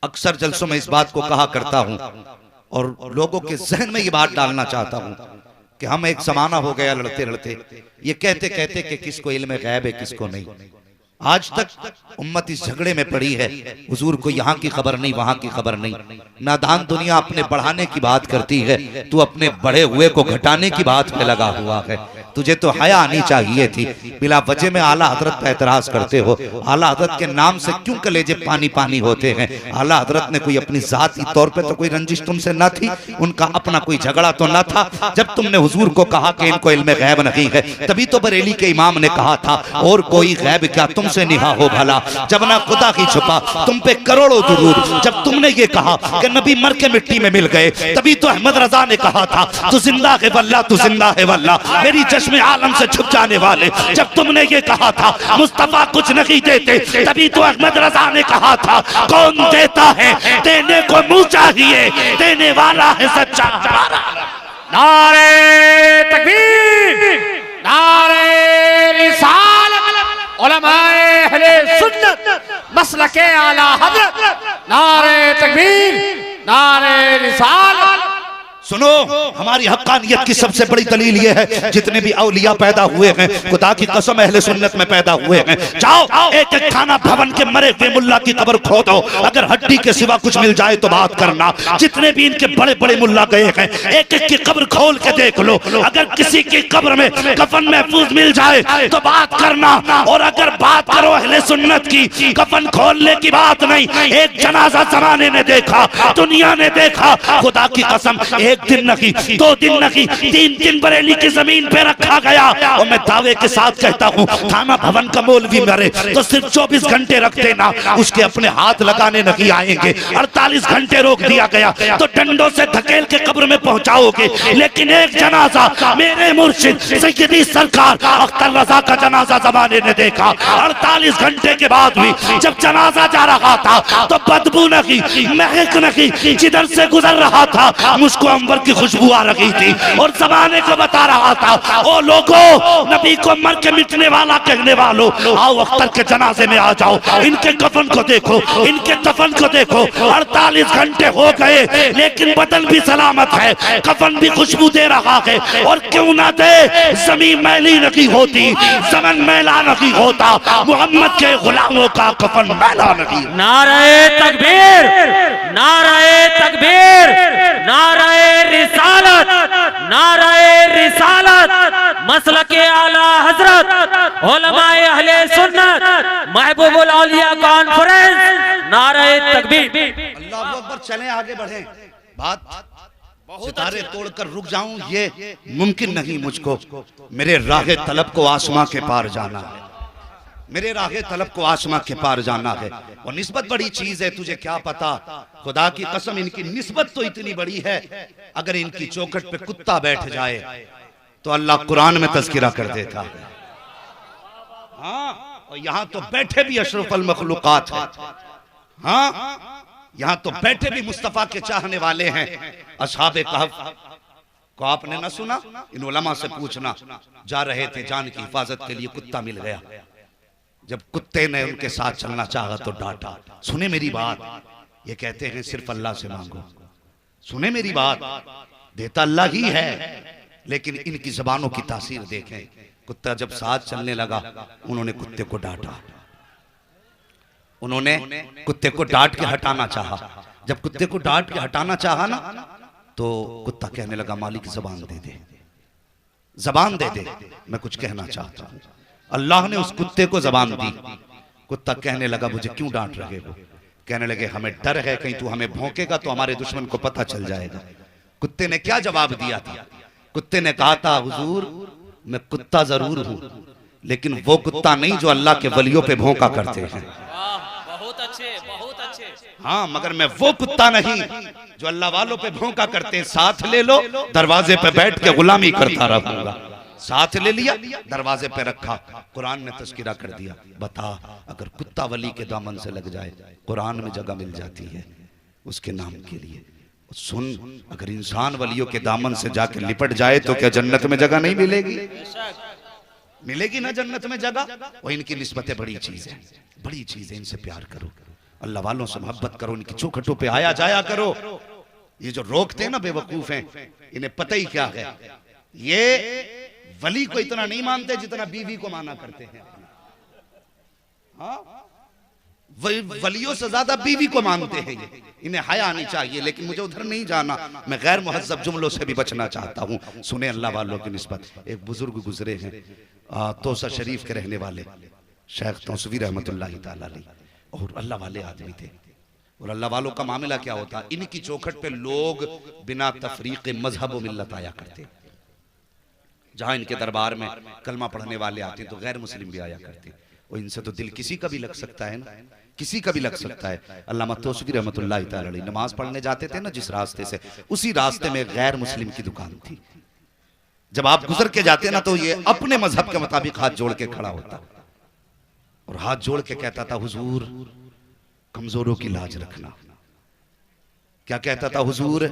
अक्सर जलसों में इस बात को कहा करता हूं और लोगों के जहन में ये बात डालना चाहता हूं कि हम एक जमाना हो गया लड़ते लड़ते ये कहते कहते कि किसको इल्म गैब है किसको नहीं। आज तक उम्मत इस झगड़े में पड़ी है, हुजूर को यहाँ की खबर नहीं वहां की खबर नहीं। नादान दुनिया अपने बढ़ाने की बात करती है, तू अपने बढ़े हुए को घटाने की बात पे लगा हुआ है। तुझे तो हया आनी चाहिए थी, बिला वजह में आला हजरत पर एतराज करते हो। आला हजरत के नाम से क्यों कलेजे पानी पानी होते हैं? आला हजरत ने कोई अपनी जाती तौर पे तो कोई रंजिश तुमसे न थी, उनका अपना कोई झगड़ा तो न था। जब तुमने हुजूर को कहा कि इनको इल्म गैब नहीं है, तभी तो बरेली के इमाम ने कहा था और कोई गैब क्या तुमसे निहा हो भला, जब ना खुदा की छुपा तुम पे करोड़ों दुरूद। जब तुमने ये कहा कि नबी मर के मिट्टी में मिल गए, तभी तो अहमद रजा ने कहा था तू जिंदा है वल्लाह, तू जिंदा है वल्लाह, मेरी चश्मे आलम से छुप जाने वाले। जब तुमने ये कहा था मुस्तफा कुछ नहीं देते, तभी तो अहमद रजा ने कहा था कौन देता है देने को मुंह चाहिए, देने वाला है सच्चा हमारा। नारे तकबीर, नारे रिसालत, उलमाए अहले सुन्नत मसलके आला हज़रत, नारे तकबीर, नारे रिसालत। सुनो, हमारी हक्कानियत की सबसे बड़ी दलील ये है, जितने भी औलिया पैदा हुए हैं खुदा की कसम अहले सुन्नत में पैदा हुए हैं। जाओ एक एक थाना भवन के मरे हुए मुल्ला की कब्र खोदो, अगर हड्डी के सिवा कुछ मिल जाए तो बात करना। जितने भी इनके बड़े बड़े मुल्ला गए हैं, एक एक की कब्र खोल के देख लो, अगर किसी की कब्र में कफन महफूज मिल जाए तो बात करना। और अगर बात करो अहले सुन्नत की, कफन खोलने की बात नहीं, एक जनाजा जमाने ने देखा, दुनिया ने देखा, खुदा की कसम एक दिन नहीं, 2 दिन नहीं, 3 दिन बरेली की जमीन पे रखा गया। और मैं दावे के साथ कहता हूँ थाना भवन का मौलवी मरे तो सिर्फ 24 घंटे रख देना, उसके अपने हाथ लगाने नहीं आएंगे। 48 घंटे रोक दिया गया तो डंडों से धकेल के कब्र में पहुंचाओगे। लेकिन एक जनाजा मेरे मुर्शिद सैयदी सरकार अख्तर रजा का जनाजा जमाने ने देखा, 48 घंटे के बाद भी जब जनाजा जा रहा था तो बदबू नहीं, महक नहीं, जिधर से गुजर रहा था मुझको अंबर की खुशबू आ रही थी और जमाने को बता रहा था ओ लोगों, नबी को मर के मिटने वाला कहने वालों, आओ अख्तर के जनाजे में आ जाओ, इनके कफन को देखो, इनके दफन को देखो। 48 घंटे हो गए लेकिन बदन भी सलामत है, कफन भी खुशबू दे रहा है। और क्यों ना दे, जमीन मैली नहीं होती, ज़मन मैला नहीं होता, मोहम्मद के गुलामों का कफन मैला नहीं। नारे तकबीर, नारे तकबीर, नारे रिसालत, नारे रिसालत, मसलके आला हजरत, उलमाए अहले सुन्नत, महबूबुल औलिया कॉन्फ्रेंस, नारे तकबीर। अल्लाहू अकबर। चलें आगे बढ़ें। बात सितारे तोड़कर रुक जाऊं ये मुमकिन नहीं मुझको। मेरे राहे तलब को आसमां के पार जाना है, मेरे राहे तलब को आसमां के पार जाना है। और निस्बत बड़ी चीज है, तुझे क्या पता, खुदा की कसम इनकी निस्बत तो इतनी बड़ी है, अगर इनकी चौखट पे कुत्ता बैठ जाए तो अल्लाह कुरान में तज़किरा कर देता है। हाँ, और यहाँ तो बैठे भी अशरफुल मखलूकात है। हाँ, यहाँ तो बैठे भी मुस्तफा के चाहने वाले हैं। असहाबे कहफ को आपने ना सुना? इन उलमा से पूछना, जा रहे थे जान की हिफाजत के लिए, कुत्ता मिल गया, जब कुत्ते ने उनके साथ चलना चाहा तो डांटा। सुने मेरी बात, ये कहते हैं सिर्फ अल्लाह से मांगो। सुने मेरी बात, देता अल्लाह ही है, लेकिन इनकी जबानों की तासीर देखें। कुत्ता जब साथ चलने लगा उन्होंने कुत्ते को डांटा, उन्होंने कुत्ते को डांट के हटाना चाहा। जब कुत्ते को डांट के हटाना चाहा ना, तो कुत्ता कहने लगा मालिक जबान दे दे, जबान दे दे, मैं कुछ कहना चाहता हूं। अल्लाह ने उस कुत्ते को जबान दी। कुत्ता कहने लगा मुझे क्यों डांट रहे हो? कहने लगे हमें डर है कहीं तू हमें भौंकेगा तो हमारे दुश्मन को पता चल जाएगा। कुत्ते ने क्या जवाब दिया था? कुत्ते ने कहा था हुजूर मैं कुत्ता जरूर हूं, लेकिन वो कुत्ता नहीं जो अल्लाह के वलियों पे भौंका करते हैं। बहुत अच्छे, बहुत अच्छे। हाँ, मगर मैं वो कुत्ता नहीं जो अल्लाह वालों पे भौंका करते हैं। साथ ले लो, दरवाजे पे बैठ के गुलामी करता रहूंगा। साथ ले लिया, दरवाजे पे रखा, कुरान ने तज़किरा कर दिया। बता, अगर कुत्ता वली के दामन से लग जाए कुरान में जगह मिल जाती है उसके नाम के लिए। सुन, अगर इंसान वलियों के दामन से जाके लिपट जाए तो क्या जन्नत में जगह नहीं मिलेगी? मिलेगी ना जन्नत में जगह। वो इनकी निस्बतें बड़ी चीज है, बड़ी चीज है, इनसे प्यार करो। अल्लाह वालों से मोहब्बत करो, इनकी चौखटों पे आया जाया करो। ये जो रोकते हैं ना बेवकूफ हैं, इन्हें पता ही क्या है, ये वली को इतना नहीं मानते जितना बीवी को माना करते हैं। हाँ, वलियों से ज्यादा बीवी को मानते हैं ये। इन्हें हया आनी चाहिए, लेकिन मुझे उधर नहीं जाना। मैं गैर मुहज्जब जुमलों से भी बचना चाहता हूँ। सुने अल्लाह वालों की निस्बत एक बुजुर्ग गुजरे हैं, तोसा शरीफ के रहने वाले शेख तौसवी रहमतुल्लाह तआला अलैह, और अल्लाह वाले आदमी थे। और अल्लाह वालों का मामला क्या होता, इनकी चौखट पे लोग बिना तफरीक मजहब व मिल्लत आया करते। जहां इनके दरबार में कलमा पढ़ने वाले आते तो गैर मुस्लिम भी आया करते। और इनसे तो दिल किसी का भी लग सकता है ना, किसी का भी लग सकता है। अल्लामा तौसवी रहमतुल्लाह तआला अलैह नमाज पढ़ने जाते थे ना जिस रास्ते से, उसी रास्ते में गैर मुस्लिम की दुकान थी। जब आप गुजर के जाते ना तो ये अपने मजहब के मुताबिक हाथ जोड़ के खड़ा होता और हाथ जोड़ के कहता था, हुजूर कमजोरों की लाज रखना। क्या कहता था हुजूर?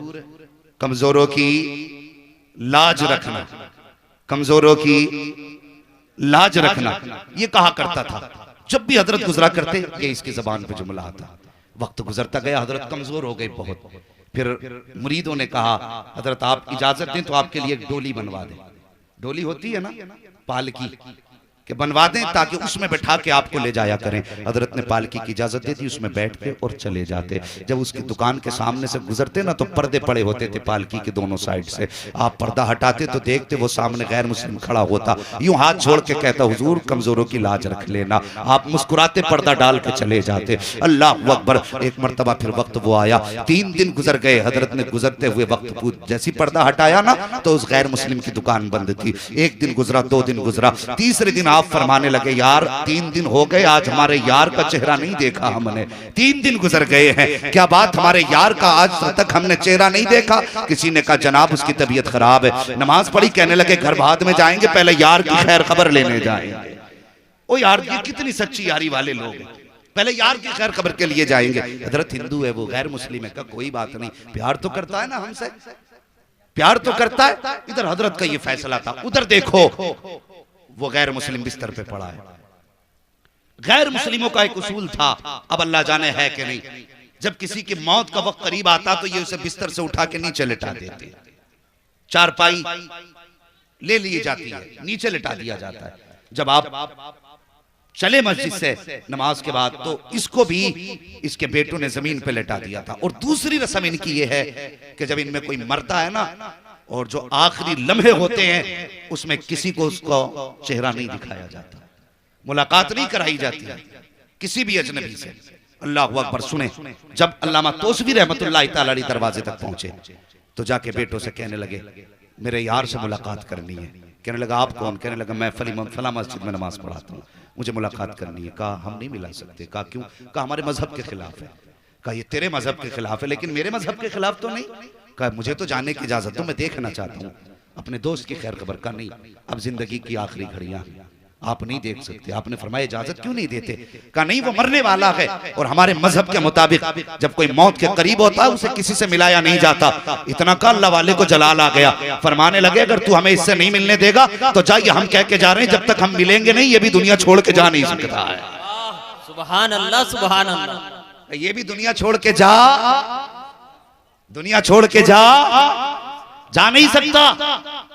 कमजोरों की लाज रखना, कमजोरों की लाज रखना, ये कहा करता था। जब भी हजरत गुजरा करते ये इसकी जबान पे जुमला आता। वक्त गुजरता गया, हजरत कमजोर हो गए बहुत। फिर मुरीदों ने कहा, हजरत आप इजाजत दें तो आपके लिए एक डोली बनवा दें। डोली होती है ना पालकी, कि बनवा दें ताकि उसमें बैठा के आपको ले जाया करें। हजरत ने पालकी की इजाजत दे दी, उसमें बैठ के और चले जाते। जब उसकी दुकान के सामने से गुजरते ना तो पर्दे पड़े होते थे पालकी के दोनों साइड से। आप पर्दा हटाते तो देखते वो सामने गैर मुस्लिम खड़ा होता, यूं हाथ छोड़ के कहता, हुजूर कमजोरों की लाज रख लेना। आप मुस्कुराते पर्दा डाल के चले जाते। अल्लाह अकबर। एक मरतबा फिर वक्त वो आया, 3 दिन गुजर गए। हजरत ने गुजरते हुए वक्त जैसी पर्दा हटाया ना तो उस गैर मुस्लिम की दुकान बंद थी। 1 दिन गुजरा, 2 दिन गुजरा, तीसरे दिन आप फरमाने लगे, यार 3 दिन हो गए आज हमारे यार का चेहरा नहीं देखा हमने। 3 दिन गुजर गए हैं, क्या बात हमारे यार का आज तक हमने चेहरा नहीं देखा? किसी ने कहा जनाब उसकी तबीयत खराब है। नमाज पढ़ी, कहने लगे घर बाद में जाएंगे, पहले यार की खैर खबर लेने जाएंगे। ओ यार, ये कितनी सच्ची यारी वाले लोग हैं, पहले यार की खैर खबर के लिए जाएंगे। हजरत हिंदू है, वो गैर मुस्लिम है, का कोई बात नहीं, प्यार तो करता है ना हमसे, प्यार तो करता है। इधर हजरत का ये फैसला था, उधर देखो वो गैर मुस्लिम बिस्तर पे पड़ा है। गैर मुस्लिमों का एक उसूल था, अब अल्लाह जाने है कि नहीं, जब किसी की मौत का वक्त करीब आता तो ये उसे बिस्तर से उठा के नीचे लिटा देते। चारपाई ले ली जाती है, नीचे लिटा दिया जाता है। जब आप चले मस्जिद से नमाज के बाद तो इसको भी इसके बेटों ने जमीन पे लिटा दिया था। और दूसरी रस्म इनकी ये है कि जब इनमें कोई मरता है ना और जो आखिरी लम्हे होते हैं उसमें किसी को उसका चेहरा नहीं दिखाया जाता, मुलाकात नहीं कराई जाती है किसी भी अजनबी से। अल्लाह अकबर। सुने, जब अल्लामा तौसवी रहमतुल्लाह तआला अलैह दरवाजे तक पहुंचे तो जाके बेटों से कहने लगे, मेरे यार से मुलाकात करनी है। कहने लगा आप कौन? कहने लगा मैं फला मस्जिद में नमाज पढ़ाता हूँ, मुझे मुलाकात करनी है। कहा हम नहीं मिला सकते। कहा क्यों? कहा हमारे मजहब के खिलाफ है। कहा ये तेरे मजहब के खिलाफ है, लेकिन मेरे मजहब के खिलाफ तो नहीं। कहा मुझे तो जाने की इजाजत दो, मैं देखना चाहता हूँ अपने दोस्त की खैर खबर। का नहीं, अब जिंदगी की आखिरी घड़ियां आप नहीं देख सकते। आपने फरमाया इजाजत क्यों नहीं देते? कहा नहीं, वो मरने वाला है और हमारे मजहब के मुताबिक जब कोई मौत के करीब होता है उसे किसी से मिलाया नहीं जाता। इतना का अल्लाह वाले को जलाल आ गया, फरमाने लगे अगर तू हमें इससे नहीं मिलने देगा तो जाइए, हम कह के जा रहे हैं जब तक हम मिलेंगे नहीं ये भी दुनिया छोड़ के जा नहीं सकता है। सुभान अल्लाह, सुभान अल्लाह। ये भी दुनिया छोड़ के जा, दुनिया छोड़ के जा नहीं सकता।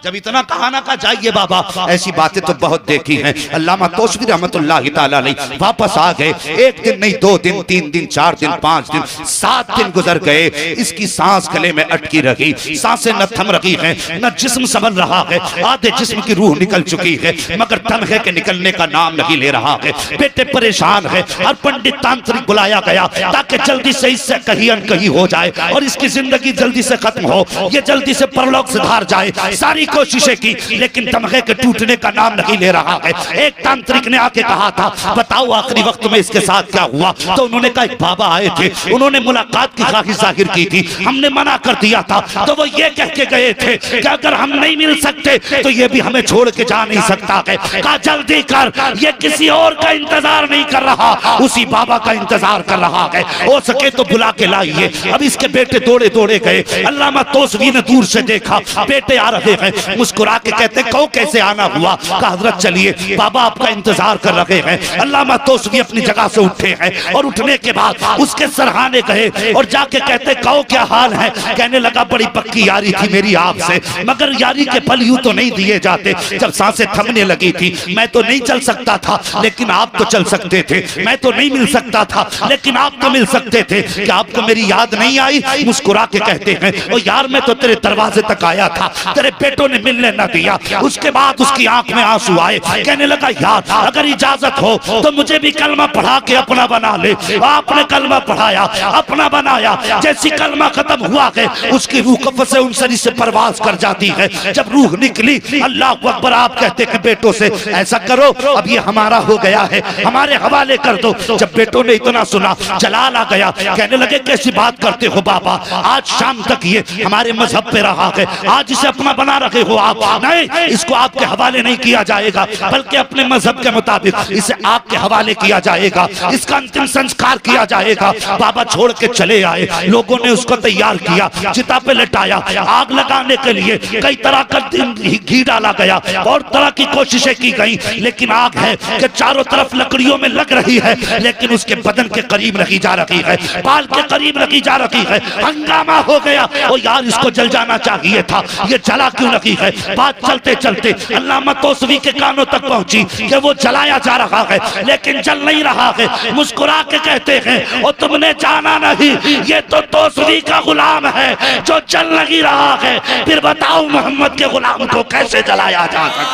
जब इतना कहा ना कहा जाइए बाबा, ऐसी बातें तो बहुत देखी हैं। अल्लामा तौसवी रहमतुल्लाह तआला अलैह वापस आ गए। 1 दिन नहीं, 2 दिन, 3 दिन, 4 दिन, 5 दिन, 7 दिन गुजर गए। इसकी सांस गले में अटकी रही, सांसें न थम रही हैं, न जिस्म संभल रहा है। आधे जिस्म की रूह निकल चुकी है मगर दम है कि निकलने का नाम नहीं ले रहा है। बेटे परेशान है, हर पंडित तांत्रिक बुलाया गया ताकि जल्दी से इससे कहीं अनकहीं हो जाए और इसकी जिंदगी जल्दी से खत्म हो, ये जल्दी से परलोक सुधार जाए। सारी कोशिशें की लेकिन दमगे के टूटने का नाम नहीं ले रहा है। एक तांत्रिक ने आके कहा था बताओ आखिरी वक्त में इसके साथ क्या हुआ? तो उन्होंने कहा एक बाबा आए थे, उन्होंने मुलाकात की ख्वाहिश जाहिर की थी, हमने मना कर दिया था। तो वो ये कह के गए थे कि अगर हम नहीं मिल सकते तो ये भी हमें छोड़ के जा नहीं सकता है। कहा जल्दी कर, ये किसी और का इंतजार नहीं कर रहा, उसी बाबा का इंतजार कर रहा है। हो सके तो बुला के लाइए। अब इसके बेटे दौड़े दौड़े गए। अल्लामा तौसवी ने दूर से देखा बेटे आ रहे हैं, मुस्कुरा के कहते कहो कैसे आना हुआ? कहा हजरत चलिए बाबा आपका इंतजार कर रहे हैं। अल्लामा तोसवी अपनी जगह से उठे हैं और उठने के बाद उसके सरहाने गए और जाके कहते कहो क्या हाल है? कहने लगा बड़ी पक्की यारी थी मेरी आपसे, मगर यारी के फल यूं तो नहीं दिए जाते। जब सांसें थमने लगी थी मैं तो नहीं चल सकता था, लेकिन आप तो चल सकते थे। मैं तो नहीं मिल सकता था, लेकिन आप तो मिल सकते थे। क्या आपको मेरी याद नहीं आई? मुस्कुरा के कहते हैं ओ यार मैं तो तेरे दरवाजे तक आया था, तेरे बेटों ने मिलने न दिया। उसके बाद उसकी आंख में आंसू आए, कहने लगा यार अगर इजाजत हो तो मुझे भी कलमा पढ़ा के अपना बना ले। आपने कलमा पढ़ाया, अपना बनाया। जैसी कलमा खत्म हुआ है उसकी रूह कब्र से उनसरी से परवाज कर जाती है। जब रूह निकली अल्लाह अकबर, आप कहते हैं बेटों से ऐसा करो अब ये हमारा हो गया है, हमारे हवाले कर दो। जब बेटों ने इतना सुना जलाल आ गया, कहने लगे कैसी बात करते हो बाबा, आज शाम तक ये हमारे मजहब पे रहा है, आज इसे अपना बना रखे हो आप? नहीं, इसको आपके हवाले नहीं किया जाएगा, बल्कि अपने मजहब के मुताबिक इसे आपके हवाले किया जाएगा, इसका अंतिम संस्कार किया जाएगा। बाबा छोड़ के चले आए, लोगों ने उसको तैयार किया, चिता पे लटाया, आग लगाने के लिए कई तरह का घी डाला गया और तरह की कोशिशें की गई, लेकिन आग है कि चारों तरफ लकड़ियों में लग रही है, लेकिन उसके बदन के करीब रखी जा रही है, बाल के करीब रखी जा रही है। हंगामा हो गया, ओ यार इसको जल जाना चाहिए था, ये जला क्यों रखी है? बात चलते चलते अल्लामा तोसवी के कानों तक पहुंची कि वो जलाया जा रहा है, लेकिन जल नहीं रहा है। मुस्कुरा के कहते हैं और तुमने जाना नहीं, ये तो तोसवी का गुलाम है जो जल नहीं रहा है। फिर बताओ मोहम्मद के गुलाम को कैसे जलाया जा सकता?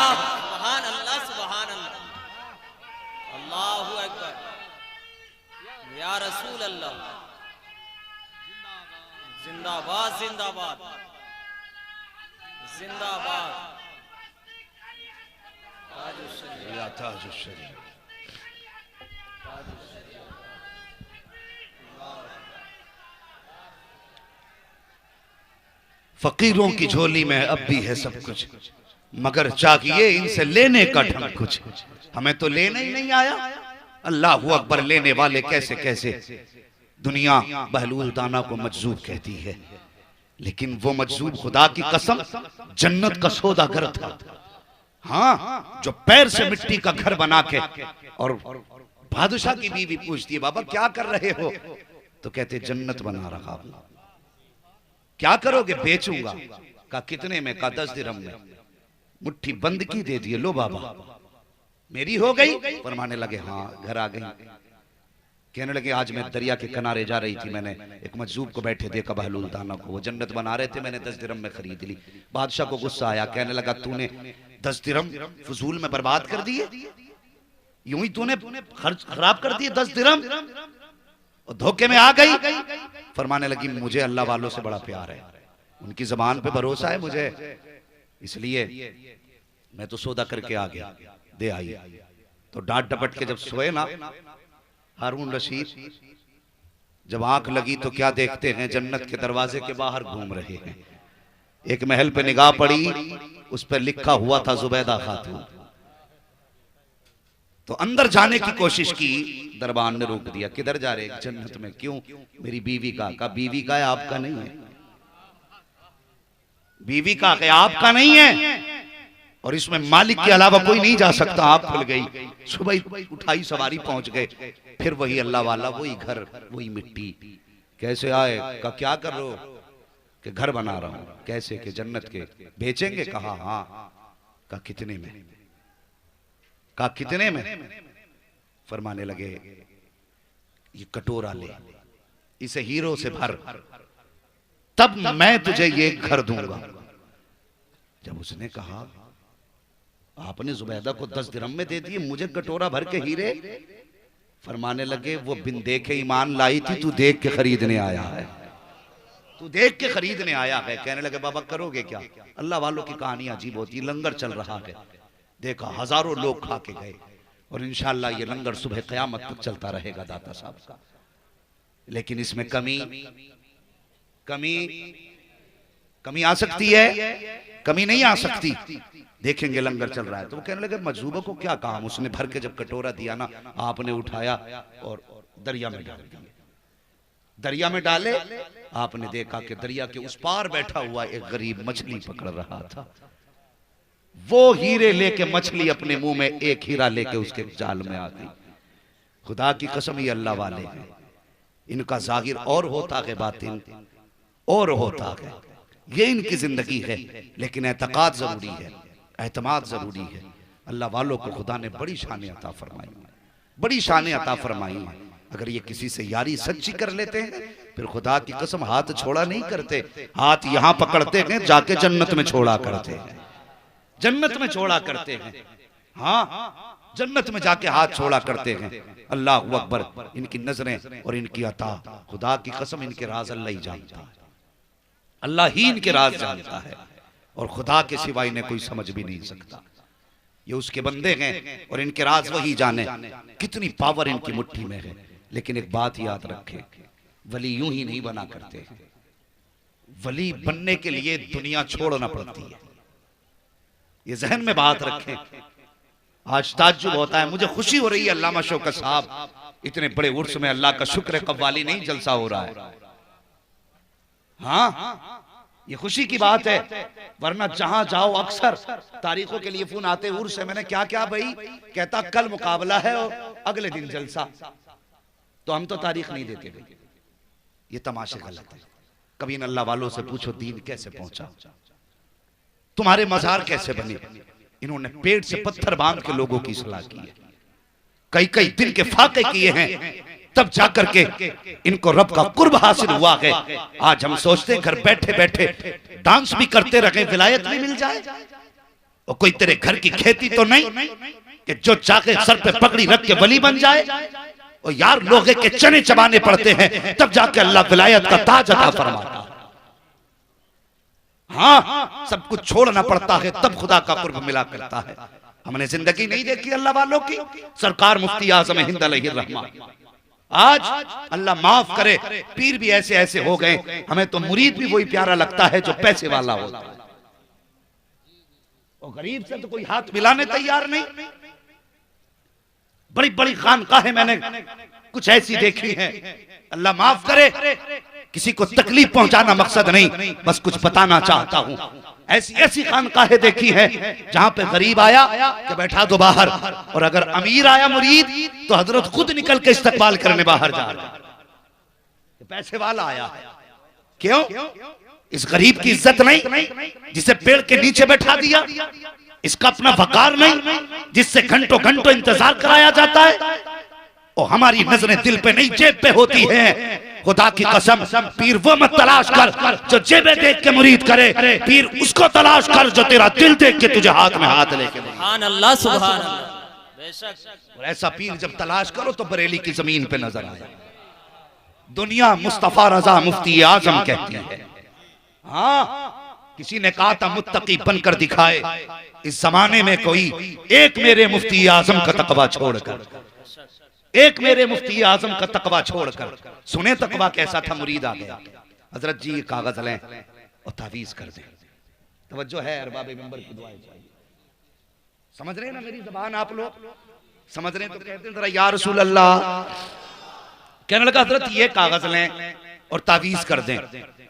सुभान अल्लाह, सुभान अल्लाह, अल्लाहू अकबर, या रसूल अल्लाह, जिंदाबाद जिंदाबाद जिंदाबाद। फकीरों की झोली में अब भी है सब कुछ, मगर चाहिए इनसे लेने का ढंग कुछ। हमें तो लेने ही नहीं आया। अल्लाह अकबर, लेने वाले कैसे कैसे। दुनिया बहलूल दाना को मजजूब कहती है, लेकिन वो मजजूब खुदा की कसम जन्नत का सौदागर था। हाँ, जो पैर से मिट्टी का घर बना के, और बादशाह की बीवी पूछती है बाबा क्या कर रहे हो? तो कहते जन्नत बना रहा हूं। क्या करोगे? बेचूंगा। का कितने में? का 10 दिरहम में। मुट्ठी बंद की दे दिए, लो बाबा मेरी हो गई। फरमाने लगे हाँ, घर आ गई। कहने लगे आज मैं दरिया के किनारे जा रही थी, मैंने एक मजजूब को बैठे देखा बहलूल दाना को, वो जन्नत बना रहे थे, मैंने 10 दिरहम में खरीद ली। बादशाह को गुस्सा आया, कहने लगा तूने 10 दिरहम फजूल में बर्बाद कर दिए, यूं ही तूने खराब कर दिए 10 दिरहम, और धोखे में आ गई। फरमाने लगी मुझे अल्लाह वालों से बड़ा प्यार है, उनकी जबान पे भरोसा है मुझे, इसलिए मैं तो सौदा करके आ गया, दे आई। तो डांट डपट के जब सोए ना हारून रशीद, जब आंख लगी तो क्या देखते हैं, जन्नत के दरवाजे के बाहर घूम रहे हैं। एक महल पे निगाह पड़ी, उस पर लिखा हुआ था जुबैदा खातून। तो अंदर जाने की कोशिश की, दरबान ने रोक दिया। किधर जा रहे? जन्नत में। क्यों? मेरी बीवी का बीवी का है, आपका नहीं है। बीवी का है, आपका नहीं है, और इसमें मालिक के अलावा कोई नहीं जा सकता। आप खुल गई, सुबह उठाई सवारी पहुंच गए, फिर वही अल्लाह वाला, वही घर, वही मिट्टी। कैसे आए? का क्या कर रहे हो? कि घर बना रहा हूं। कैसे? कि जन्नत के। बेचेंगे? कहा हाँ। का कितने में? का कितने में? फरमाने लगे ये कटोरा ले, इसे हीरो से भर, तब मैं तुझे ये घर दूंगा। जब उसने कहा आपने जुबैदा को 10 दिरहम में दे दिए, मुझे कटोरा भर के हीरे। फरमाने लगे वो बिन देखे ईमान लाई थी, तू देख के खरीदने आया है, तू देख के खरीदने आया है। कहने लगे बाबा करोगे क्या? अल्लाह वालों की कहानी अजीब होती है। लंगर चल रहा है, देखा हजारों लोग खा के गए, और इंशाअल्लाह ये लंगर सुबह क़यामत तक चलता रहेगा दाता साहब का। लेकिन इसमें कमी कमी कमी आ सकती है, कमी नहीं आ सकती। देखेंगे लंगर चल रहा है। तो वो कहने लगे मजजूबों को क्या काम? उसने भर के जब कटोरा दिया ना, आपने उठाया और दरिया में डाल दिया। दरिया में डाले, आपने देखा कि दरिया के उस पार बैठा हुआ एक गरीब मछली पकड़ रहा था। वो हीरे लेके मछली अपने मुंह में एक हीरा लेके उसके जाल में आ गई। खुदा की कसम ये अल्लाह वाले हैं, इनका जाहिर और होता है, बातिन और होता है। ये इनकी जिंदगी है, लेकिन एतकाद जरूरी है, एतमाद जरूरी है। अल्लाह वालों को खुदा ने बड़ी शान अता फरमाई, बड़ी शान अता फरमाई है। अगर ये किसी से यारी सच्ची कर लेते हैं, फिर खुदा की कसम हाथ छोड़ा नहीं करते, हाथ यहां पकड़ते हैं, जाके जन्नत में छोड़ा करते हैं, जन्नत में छोड़ा करते हैं। हाँ, जन्नत में जाके हाथ छोड़ा करते हैं। अल्लाह अकबर। इनकी नजरें और इनकी अता, खुदा की कसम इनके राज अल्लाह ही जानता है, अल्लाह ही इनके राज जानता है, और खुदा के सिवा इन्हें कोई समझ भी नहीं सकता। ये उसके बंदे हैं और इनके राज वही जाने। कितनी पावर इनकी मुट्ठी में है। लेकिन एक बात याद रखें, वली यूं ही नहीं बना करते, वली बनने के लिए दुनिया छोड़ना पड़ती है। ये जहन में बात रखें। आज ताज्जुब होता है, मुझे खुशी हो रही है अल्लामा शौकत साहब इतने बड़े उर्स में, अल्लाह का शुक्र है कव्वाली नहीं जलसा हो रहा है। हाँ, ये खुशी की बात है, वरना जहां जाओ अक्सर तारीखों के लिए फोन आते उर्स है। मैंने क्या क्या भाई, कहता कल मुकाबला है और अगले दिन जलसा, तो हम तो तारीख नहीं देते भाई। ये तमाशे गलत है। कभी इन अल्लाह वालों से पूछो दीन कैसे पहुंचा, तुम्हारे मजार कैसे बने। इन्होंने पेट से पत्थर बांध के लोगों की सलाह की है, कई कई दिन के फाके किए हैं, तब जाकर के इनको रब का कुर्ब हासिल हुआ है। आज हम सोचते हैं घर बैठे बैठे डांस भी करते रहे, विलायत भी मिल जाए, और कोई तेरे घर की खेती तो नहीं कि जो जाके सर पे पगड़ी रख के वली बन जाए। और यार लोगे के चने चबाने पड़ते हैं, तब जाके अल्लाह विलायत का ताज अता फरमाता है। हाँ, सब कुछ छोड़ना पड़ता है, तब खुदा का कुर्ब मिला करता है। हमने जिंदगी नहीं देखी अल्लाह वालों की। सरकार मुफ्ती आजम हिंद अलैहिर रहमान, आज अल्लाह माफ करे, पीर भी ऐसे ऐसे हो गए, हमें तो मुरीद भी वही प्यारा लगता है जो पैसे वाला होता है, और गरीब से तो कोई हाथ मिलाने तैयार नहीं। बड़ी बड़ी खानकाहें मैंने कुछ ऐसी देखी हैं, अल्लाह माफ करे, किसी को तकलीफ पहुंचाना मकसद नहीं, बस कुछ बताना चाहता हूं। ऐसी ऐसी खानकाहें देखी है जहां पे गरीब आया कि बैठा दो बाहर, और अगर अमीर आया मुरीद तो हजरत खुद निकल के इस्तकबाल करने बाहर जा रहा है। पैसे वाला आया है, क्यों? इस गरीब की इज्जत नहीं जिसे पेड़ के नीचे बैठा दिया, इसका अपना वकार नहीं जिससे घंटों घंटों इंतजार कराया जाता है। और हमारी नजरें दिल पे नहीं जेब पे होती हैं। खुदा की कसम, पीर वो मत तलाश कर जो जेबें देख के मुरीद करे, पीर उसको तलाश कर जो तेरा दिल देख के तुझे हाथ में हाथ लेके। सुभान अल्लाह, सुभान अल्लाह। बेशक। और ऐसा पीर जब तलाश करो तो बरेली की जमीन पे नजर आए। दुनिया मुस्तफा रजा मुफ्ती आजम कहती है। हाँ, किसी ने कहा था मुत्तकी बनकर दिखाए, इस जमाने में कोई एक मेरे मुफ्ती आजम का तकवा छोड़कर, एक मेरे मुफ्ती आजम का तकवा छोड़कर। सुने तकवा कैसा था, मुरीद आ गया, हजरत जी ये कागज लें और तावीज कर दें। तवज्जो है अरबाब मिंबर की दुआएं चाहिए। समझ रहे हैं ना मेरी जबान आप लोग? समझ रहे हैं तो कहते हैं जरा या रसूल अल्लाह। कहने लगा हजरत ये कागज लें और तावीज कर दें।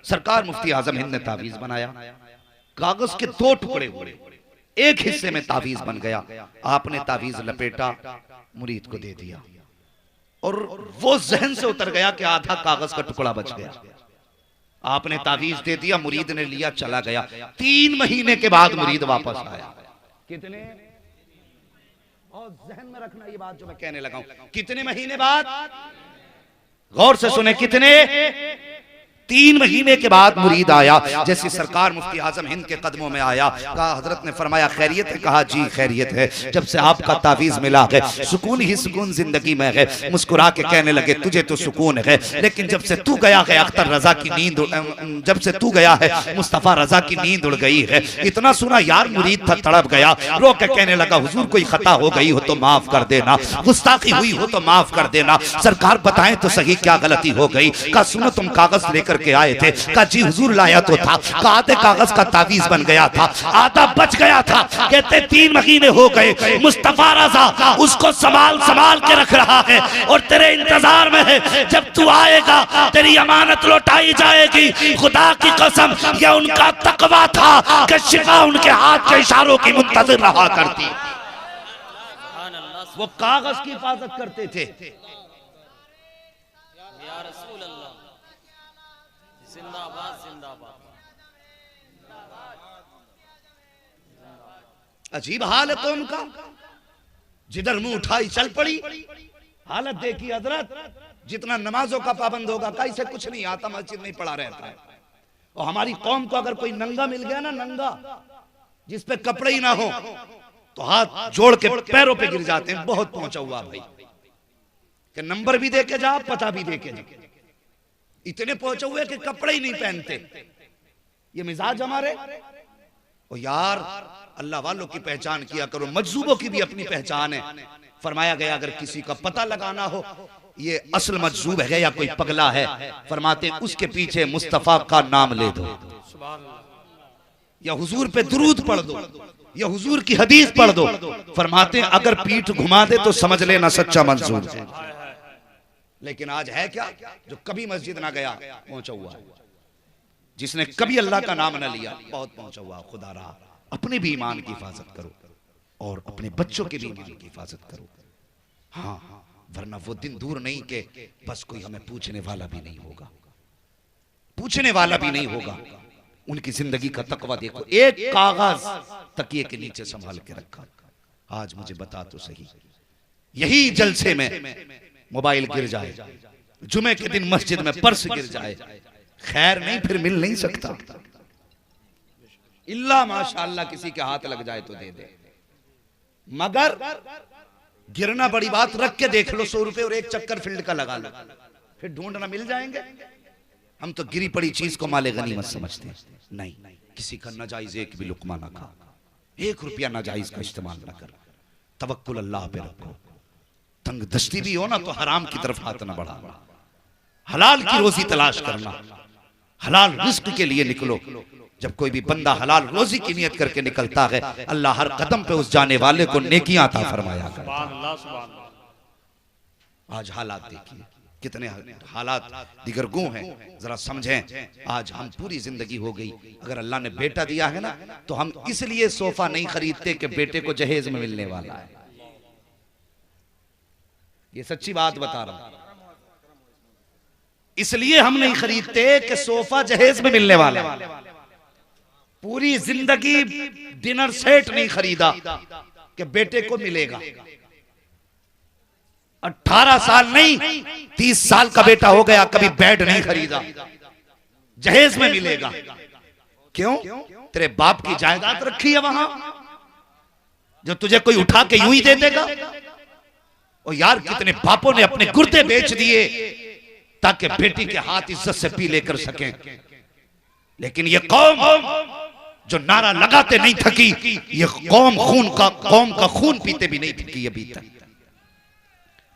सरकार मुफ्ती आजम हिंद ने तावीज बनाया। कागज के दो टुकड़े हुए, एक हिस्से में तावीज बन गया। आपने तावीज लपेटा, मुरीद को दे दिया, और वो जहन से उतर गया कि आधा कागज का टुकड़ा बच गया। आपने तावीज दे दिया, मुरीद ने लिया, चला गया। 3 महीने के बाद मुरीद वापस आया। कितने, और जहन में रखना ये बात जो मैं कहने लगा हूं, कितने महीने बाद? गौर से सुने, कितने? 3 महीने के बाद मुरीद आया। जैसे सरकार मुफ्ती आजम हिंद के कदमों में आया, कहा हजरत ने फरमाया खैरियत है? कहा जी खैरियत है। जब से आपका तावीज मिला है सुकून ही सुकून जिंदगी में है। मुस्कुरा के कहने लगे तुझे तो सुकून है, लेकिन जब से तू गया है अख्तर रजा की नींद, जब से तू गया है मुस्तफा रजा की नींद उड़ गई है। इतना सुना यार मुरीद था, तड़प गया, रो के कहने लगा हुजूर कोई खता हो गई हो तो माफ कर देना, गुस्ताखी हुई हो तो माफ कर देना। सरकार बताएं तो सही क्या गलती हो गई? कहा सुनो तुम कागज लेकर करके आए थे। कहा जी हुजूर लाया तो था, कहा आधे कागज का तावीज बन गया था, आधा बच गया था। कहते 3 महीने हो गए, मुस्तफा रजा उसको संभाल संभाल के रख रहा है और तेरे इंतजार में है, जब तू आएगा तेरी अमानत लौटाई जाएगी। खुदा की कसम ये उनका तकवा था कि शिफा उनके हाथ के इशारों की मुंतजिर रहा करती। वो कागज की हिफाजत करते थे। या रसूल अल्लाह, जिंदाबाद जिंदाबाद। अजीब हाल है कौम का, जिधर मुंह उठाई चल पड़ी। हालत देखी हजरत, जितना नमाजों का पाबंद होगा कहीं से कुछ नहीं आता, मस्जिद नहीं पड़ा रहता है। और हमारी कौम को अगर कोई नंगा मिल गया ना, नंगा जिस पे कपड़े ही ना हो, तो हाथ जोड़ के पैरों पे गिर जाते हैं। बहुत पहुंचा हुआ भाई कि नंबर भी दे के जा, पता भी दे के जा। इतने पहुंचे हुए कि कपड़े ही नहीं पहनते। ये मिजाज हमारे। ओ यार, अल्लाह वालों की पहचान किया करो, मजजूबों की भी अपनी पहचान है। फरमाया गया अगर किसी का पता लगाना हो ये असल मजजूब है या कोई पगला है, फरमाते हैं उसके पीछे मुस्तफा का नाम ले दो, या हुजूर पे दुरूद पढ़ दो, या हुजूर की हदीस पढ़ दो। फरमाते हैं अगर पीठ घुमा दे तो समझ लेना सच्चा मंसूर है। लेकिन आज है क्या, जो कभी मस्जिद ना गया पहुंचा हुआ है, जिसने कभी अल्लाह का नाम ना लिया बहुत पहुंचा हुआ। खुदा रहा, अपने भी ईमान की हिफाजत करो और अपने बच्चों के भी ईमान की हिफाजत करो। हाँ, वरना वो दिन दूर नहीं कि बस कोई हमें पूछने वाला भी नहीं होगा, पूछने वाला भी नहीं होगा। उनकी जिंदगी का तकवा देखो, एक कागज तकिए के नीचे संभाल के रखा। आज मुझे बता तो सही, यही जलसे में मोबाइल गिर जाए, जुमे के दिन मस्जिद में पर्स गिर जाए, खैर नहीं, फिर मिल नहीं सकता। इल्ला माशाअल्लाह किसी के हाथ लग जाए तो दे दे, मगर गिरना बड़ी बात। रख के देख लो 100 रुपए और एक चक्कर फील्ड का लगा लो, फिर ढूंढना मिल जाएंगे। हम तो गिरी पड़ी चीज को माले गनीमत समझते हैं। नहीं, किसी का नाजायज एक भी लुकमा ना खा, 1 रुपया नाजायज का इस्तेमाल ना कर। तवक्कुल अल्लाह पे रखो। तंग दस्ती भी हो ना तो हराम की तरफ हाथ ना बढ़ाना, हलाल की रोजी तलाश करना, हलाल रिस्क के लिए निकलो। जब कोई भी बंदा हलाल रोजी की नियत करके निकलता है, अल्लाह हर कदम पे उस जाने वाले को नेकियां अता फरमाया करता है। आज हालात देखिए, कितने हालात दिगरगू हैं, जरा समझें। आज हम पूरी जिंदगी हो गई, अगर अल्लाह ने बेटा दिया है ना तो हम इसलिए सोफा नहीं खरीदते कि बेटे को जहेज में मिलने वाला है। ये सच्ची बात बता रहा हूं, इसलिए हम नहीं खरीदते कि सोफा जहेज में मिलने वाला है। पूरी जिंदगी डिनर सेट नहीं खरीदा कि बेटे को मिलेगा। 18 साल नहीं 30 साल का बेटा हो गया, कभी बेड नहीं खरीदा, जहेज में मिलेगा। क्यों? तेरे बाप की जायदाद रखी है वहां, जो तुझे कोई उठा के यूं ही दे देगा। और यार, कितने बापों ने अपने गुर्दे बेच दिए ताकि बेटी के हाथ इज्जत से पी लेकर सकें। लेकिन ये कौम जो नारा लगाते नहीं थकी, ये कौम का खून पीते भी नहीं थकी अभी तक।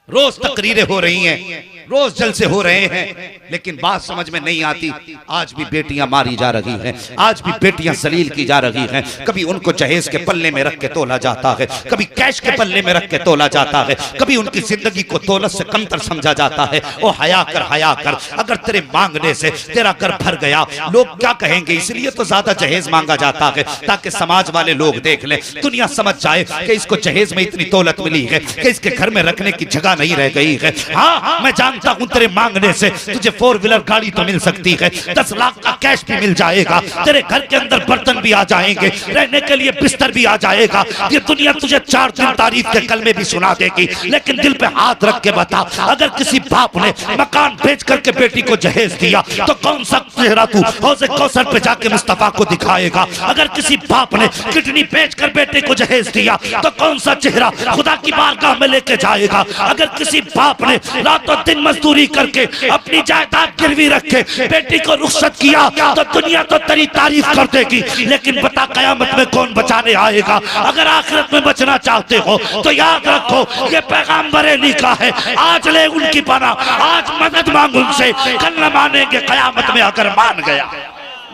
रोज तकरीरें हो रही हैं, रोज जलसे हो रहे हैं, लेकिन बात समझ में नहीं आती। आज भी बेटियां मारी जा रही हैं, आज भी बेटियां जलील की जा रही हैं। कभी उनको जहेज के पल्ले में रख के तोला जाता है, कभी कैश के पल्ले में रख के तोला जाता है, कभी उनकी जिंदगी को दौलत से कमतर समझा जाता है। ओ हया कर, हया कर, अगर तेरे मांगने से तेरा घर भर गया लोग क्या कहेंगे। इसलिए तो ज्यादा जहेज मांगा जाता है ताकि समाज वाले लोग देख ले, दुनिया समझ जाए कि इसको जहेज में इतनी दौलत मिली है कि इसके घर में रखने की जगह नहीं रह गई है। हाँ, मैं जानता हूं तेरे मांगने से तुझे 4 व्हीलर गाड़ी तो मिल सकती है, 10 लाख का कैश भी मिल जाएगा, तेरे घर के अंदर बर्तन भी आ जाएंगे, रहने के लिए बिस्तर भी आ जाएगा। ये दुनिया तुझे 4 दिन तारीफ के कलमे भी सुना देगी। लेकिन दिल पे हाथ रख के बता, अगर किसी बाप ने मकान बेच करके बेटी को जहेज दिया तो कौन सा चेहरा तू हौज़े कौसर पे जाके मुस्तफा को दिखाएगा? अगर किसी बाप ने किडनी बेच कर बेटे को जहेज दिया तो कौन सा चेहरा खुदा की बारगाह में लेके जाएगा? अगर अगर किसी बाप ने रातों दिन मजदूरी करके अपनी जायदाद गिरवी रखे बेटी को रुखसत किया तो दुनिया तो तेरी तारीफ कर देगी, लेकिन बता कयामत में कौन बचाने आएगा? अगर आखिरत में बचना चाहते हो तो याद रखो ये पैगाम बरेली का है। आज ले उनकी पना, आज मदद मांग उनसे, कल न मानेंगे कयामत में अगर मान गया।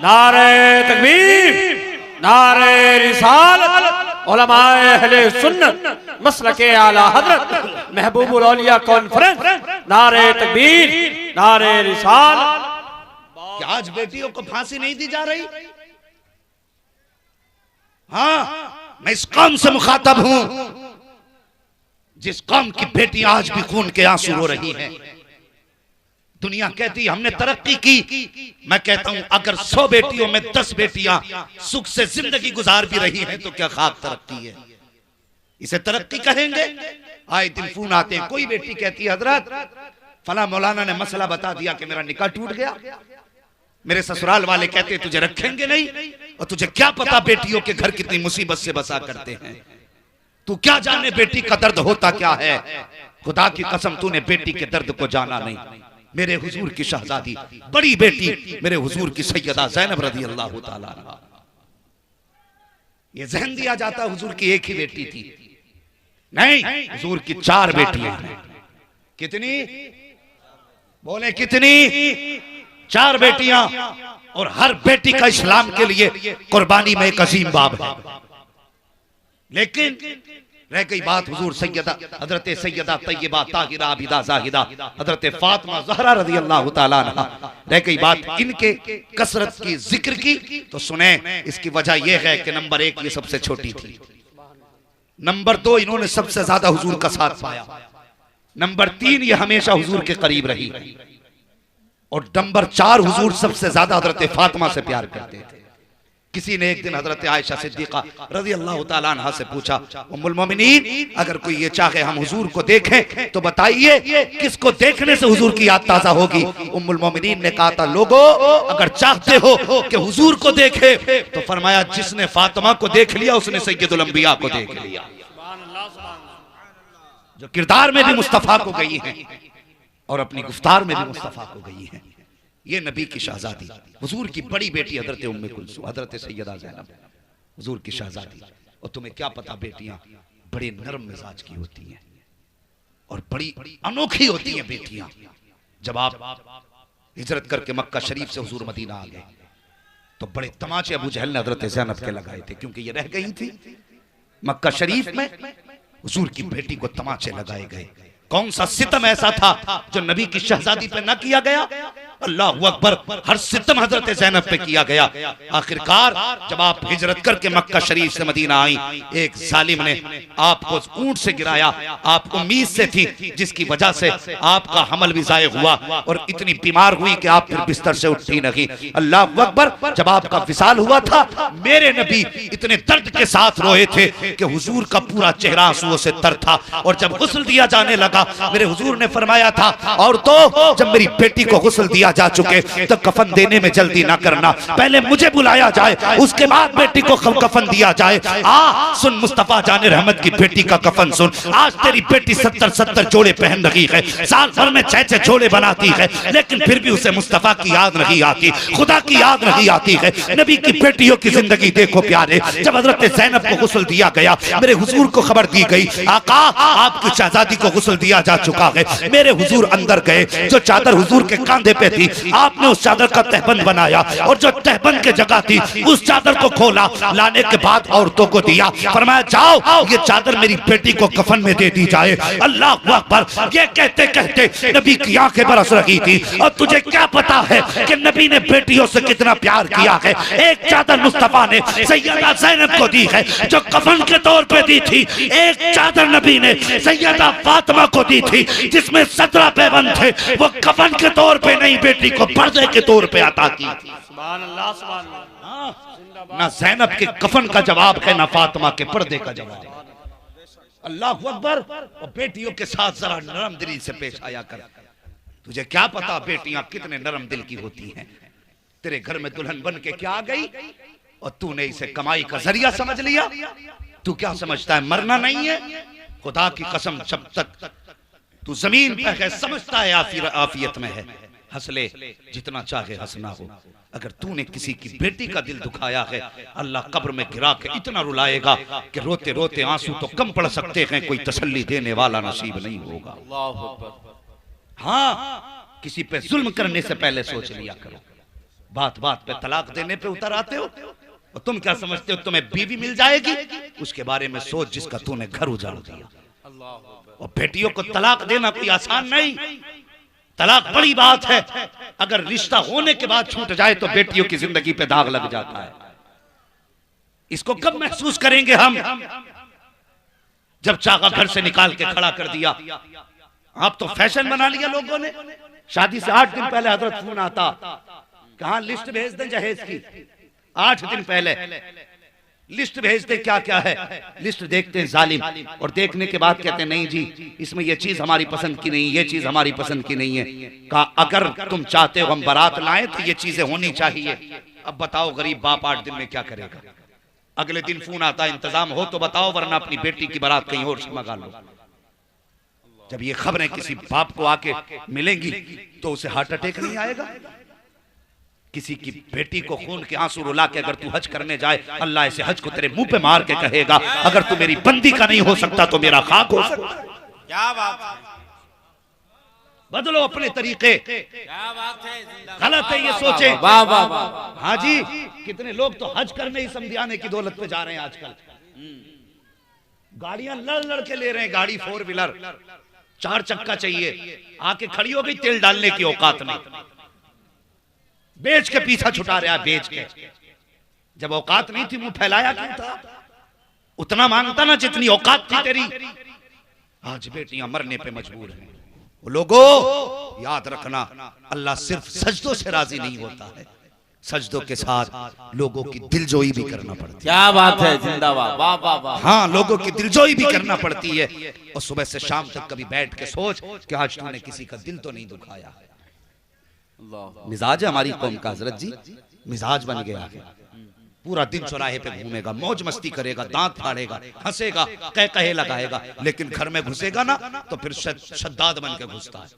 नारे तकबीर, नारे रिसालत, उलमाए अहले सुन्नत, मसलके आला हजरत, महबूबुल औलिया कॉन्फ्रेंस, नारे तकबीर, नारे रिसालत। क्या आज बेटियों को फांसी नहीं दी जा रही? हाँ, मैं इस कौम से मुखातब हूं जिस कौम की बेटी आज भी खून के आंसू रो रही हैं। दुनिया कहती हमने तरक्की की, मैं कहता हूं अगर 100 बेटियों में 10 बेटियां सुख से जिंदगी गुजार भी रही हैं तो क्या खाक तरक्की है? इसे तरक्की कहेंगे? आए दिन फोन आते हैं, कोई बेटी कहती है हजरत फला मौलाना ने मसला बता दिया कि मेरा निकाह टूट गया, मेरे ससुराल वाले कहते तुझे रखेंगे नहीं, और तुझे क्या पता बेटियों के घर कितनी मुसीबत से बसा करते हैं, तू क्या जाने बेटी का दर्द होता क्या है। खुदा की कसम तूने बेटी के दर्द को जाना नहीं। मेरे हुजूर की शहजादी बड़ी बेटी मेरे हुजूर की सैयदा ज़ैनब रज़ी अल्लाह ताला अन्हा, ये जहन दिया जाता हुजूर की एक ही बेटी थी, नहीं हुजूर की 4 बेटियां हैं। कितनी बोले? कितनी? 4 बेटियां, और हर बेटी का इस्लाम के लिए कुर्बानी में एक अजीम बाब है। लेकिन रह गई बात हुजूर सैयदा हजरत सैयदा तैयबा ताहिरा आबिदा जाहिदा हजरत फातिमा ज़हरा रज़ी अल्लाह ताला अन्हा, रह गई बात इनके कसरत की जिक्र की तो सुने इसकी वजह यह है कि नंबर 1 ये सबसे छोटी थी, नंबर 2 इन्होंने सबसे ज्यादा हुजूर का साथ पाया, नंबर 3 ये हमेशा हुजूर के करीब रही, और नंबर 4 हुजूर सबसे ज्यादा हजरत फातिमा से प्यार करते थे। किसी ने एक दिन हजरत आयशा सिद्दीका रज़ी अल्लाह ताला अन्हा से पूछा, उम्मुल मोमिनीन अगर कोई ये चाहे हम हुजूर को देखें तो बताइए किसको देखने से हुजूर की याद ताजा होगी? उम्मुल मोमिनीन ने कहा था लोगो अगर चाहते हो कि हुजूर को देखे तो फरमाया जिसने फातिमा को देख लिया उसने सैयदुल अंबिया को देख लिया, जो किरदार में भी मुस्तफा को गई हैं और अपनी गुफ्तार में भी मुस्तफा को गई हैं। ये नबी की शहजादी हुजूर की बड़ी बेटी हजरत उम्मे कुलसूम हजरत सैयदा ज़ैनब हुजूर की शहजादी। और तुम्हें क्या पता बेटियां बड़े नरम मिजाज की होती हैं और बड़ी अनोखी होती हैं बेटियां। जब आप हिजरत करके मक्का शरीफ से हुजूर मदीना आ गए तो बड़े तमाचे अबू जहल ने हजरत ज़ैनब के लगाए थे, क्योंकि ये रह गई थी मक्का शरीफ में। हुजूर की बेटी को तमाचे लगाए गए। कौन सा सितम ऐसा था जो नबी की शहजादी पे न किया गया? अल्लाहु अकबर, हर सितम हजरत ज़ैनब पे किया गया। आखिरकार जब आप हिजरत करके मक्का शरीफ से मदीना आई, एक जालिम ने आपको ऊंट से गिराया, आप उम्मीद से थी जिसकी वजह से आपका हमल भी ज़ाय हुआ और इतनी बीमार हुई कि आप फिर बिस्तर से उठी नहीं। अल्लाहु अकबर, जब आपका विसाल हुआ था मेरे नबी इतने दर्द के साथ रोए थे कि हुजूर का पूरा चेहरा आंसुओं से तर था। और जब गुस्ल दिया जाने लगा मेरे हुजूर ने फरमाया था और तो जब मेरी बेटी को गुस्ल दिया जा चुके तो कफन देने में जल्दी ना करना, पहले मुझे बुलाया जाए उसके बाद बेटी को कफन दिया जाए। सुन मुस्तफा जाने रहमत की बेटी का कफन सुन। आज तेरी बेटी 70 जोड़े पहन रही है, साल भर में 6 जोड़े बनाती है, लेकिन फिर भी उसे मुस्तफा की याद नहीं आती, खुदा की याद नहीं आती है। नबी की बेटियों की जिंदगी देखो प्यारे। जब हजरत ज़ैनब को गुस्ल दिया गया मेरे हुजूर को खबर दी गई आका आपकी शहजादी को गुस्ल दिया जा चुका है। मेरे हुजूर अंदर गए, जो चादर हुजूर के कांधे पे थी आपने उस चादर का तहबंद बनाया और जो तहबंद की जगह थी उस चादर को खोला, लाने के बाद औरतों को दिया, फरमाया जाओ ये चादर मेरी बेटी को कफन में दे दी जाए। अल्लाह अकबर, ये कहते कहते नबी की आंखें बरस रही थी। और तुझे क्या पता है कि नबी ने बेटियों से कितना प्यार किया है? एक चादर मुस्तफा ने सैयदा ज़ैनब को दी है जो कफन के तौर पे दी थी, एक चादर नबी ने सैयदा फातिमा को दी थी जिसमें 17 पैबंद थे, वो कफन के तौर पे नहीं बेटी को पर्दे के तौर पे अता की। सुभान अल्लाह, सुभान अल्लाह। ना ज़ैनब के कफन का जवाब है ना फातिमा के पर्दे का जवाब। अल्लाहु अकबर। और बेटियों के साथ जरा नरम दिली से पेश आया कर। तुझे क्या पता बेटियां कितने नरम दिल की होती हैं। तेरे घर में दुल्हन बन के क्या आ गई और तूने इसे कमाई का जरिया समझ लिया। तू क्या समझता है मरना नहीं है? खुदा की कसम जब तक तू जमीन पे है, समझता है आफियत में है, हंस ले जितना चाहे हंसना हो। अगर तूने किसी की बेटी का दिल दुखाया है, अल्लाह कब्र में गिरा के इतना रुलाएगा कि रोते रोते आंसू तो कम पड़ सकते हैं, कोई तसल्ली देने वाला नसीब नहीं होगा। हाँ, किसी पे जुल्म करने से पहले सोच लिया करो। बात बात पे तलाक देने पे उतर आते हो, और तुम क्या समझते हो तुम्हें बीवी मिल जाएगी? उसके बारे में सोच जिसका तूने घर उजाड़ दिया। और बेटियों को तलाक देना कोई आसान नहीं, तलाक बड़ी बात है। अगर रिश्ता होने के बाद छूट जाए तो बेटियों की जिंदगी पे दाग लग जाता है। इसको कब महसूस करेंगे हम? जब चाहा घर से निकाल के खड़ा कर दिया। आप तो फैशन बना लिया लोगों ने। शादी से 8 दिन पहले हजरत फोन आता, कहां लिस्ट भेज दें जहेज की। 8 दिन पहले लिस्ट भेजते, क्या क्या है लिस्ट देखते हैं जालिम, और देखने के बाद कहते हैं नहीं जी इसमें ये चीज हमारी पसंद की नहीं, ये चीज हमारी पसंद की नहीं है। कहा अगर तुम चाहते हो हम बारात लाएं तो ये चीजें होनी चाहिए। अब बताओ गरीब बाप 8 दिन में क्या करेगा? अगले दिन फोन आता है इंतजाम हो तो बताओ, वरना अपनी बेटी की बारात कहीं और से मंगा लो। जब ये खबरें किसी बाप को आके मिलेंगी तो उसे हार्ट अटैक नहीं आएगा? किसी की बेटी को खून के आंसू रुला के अगर तू हज करने जाए, अल्लाह ऐसे हज को तेरे मुंह पे मार के कहेगा अगर तू मेरी बंदी का नहीं हो सकता तो मेरा खाक हो सकता। क्या बात है, बदलो अपने तरीके। क्या बात है, गलत है ये सोचे। वाह वाह वाह। हाँ जी, कितने लोग तो हज करने ही समझाने की दौलत पे जा रहे हैं आजकल। गाड़ियां लड़ लड़ के ले रहे हैं, गाड़ी 4 व्हीलर 4 चक्का चाहिए, आके खड़ी हो गई, तेल डालने की औकात नहीं, बेच के पीछा छुटा रहा है, बेच के। जब औकात नहीं थी मुंह फैलाया क्यों था? उतना मांगता ना जितनी औकात थी तेरी। आज बेटियां मरने पे मजबूर हैं। लोगों याद रखना, अल्लाह सिर्फ सजदों से राजी नहीं होता है, सजदों के साथ लोगों की दिलजोई भी करना पड़ती है। क्या बात है, जिंदाबाद, वाह वाह वाह। हाँ, लोगों की दिलजोई भी करना पड़ती है। और सुबह से शाम तक कभी बैठ के सोच कि आज तूने किसी का दिल तो नहीं दुखाया। मिजाज है हमारी कौम का हजरत जी, मिजाज बन गया है। पूरा दिन चौराहे पे घूमेगा, मौज मस्ती करेगा, दांत फाड़ेगा, हंसेगा, कह कहे लगाएगा, लेकिन घर में घुसेगा ना तो फिर शद्दाद बन के घुसता है,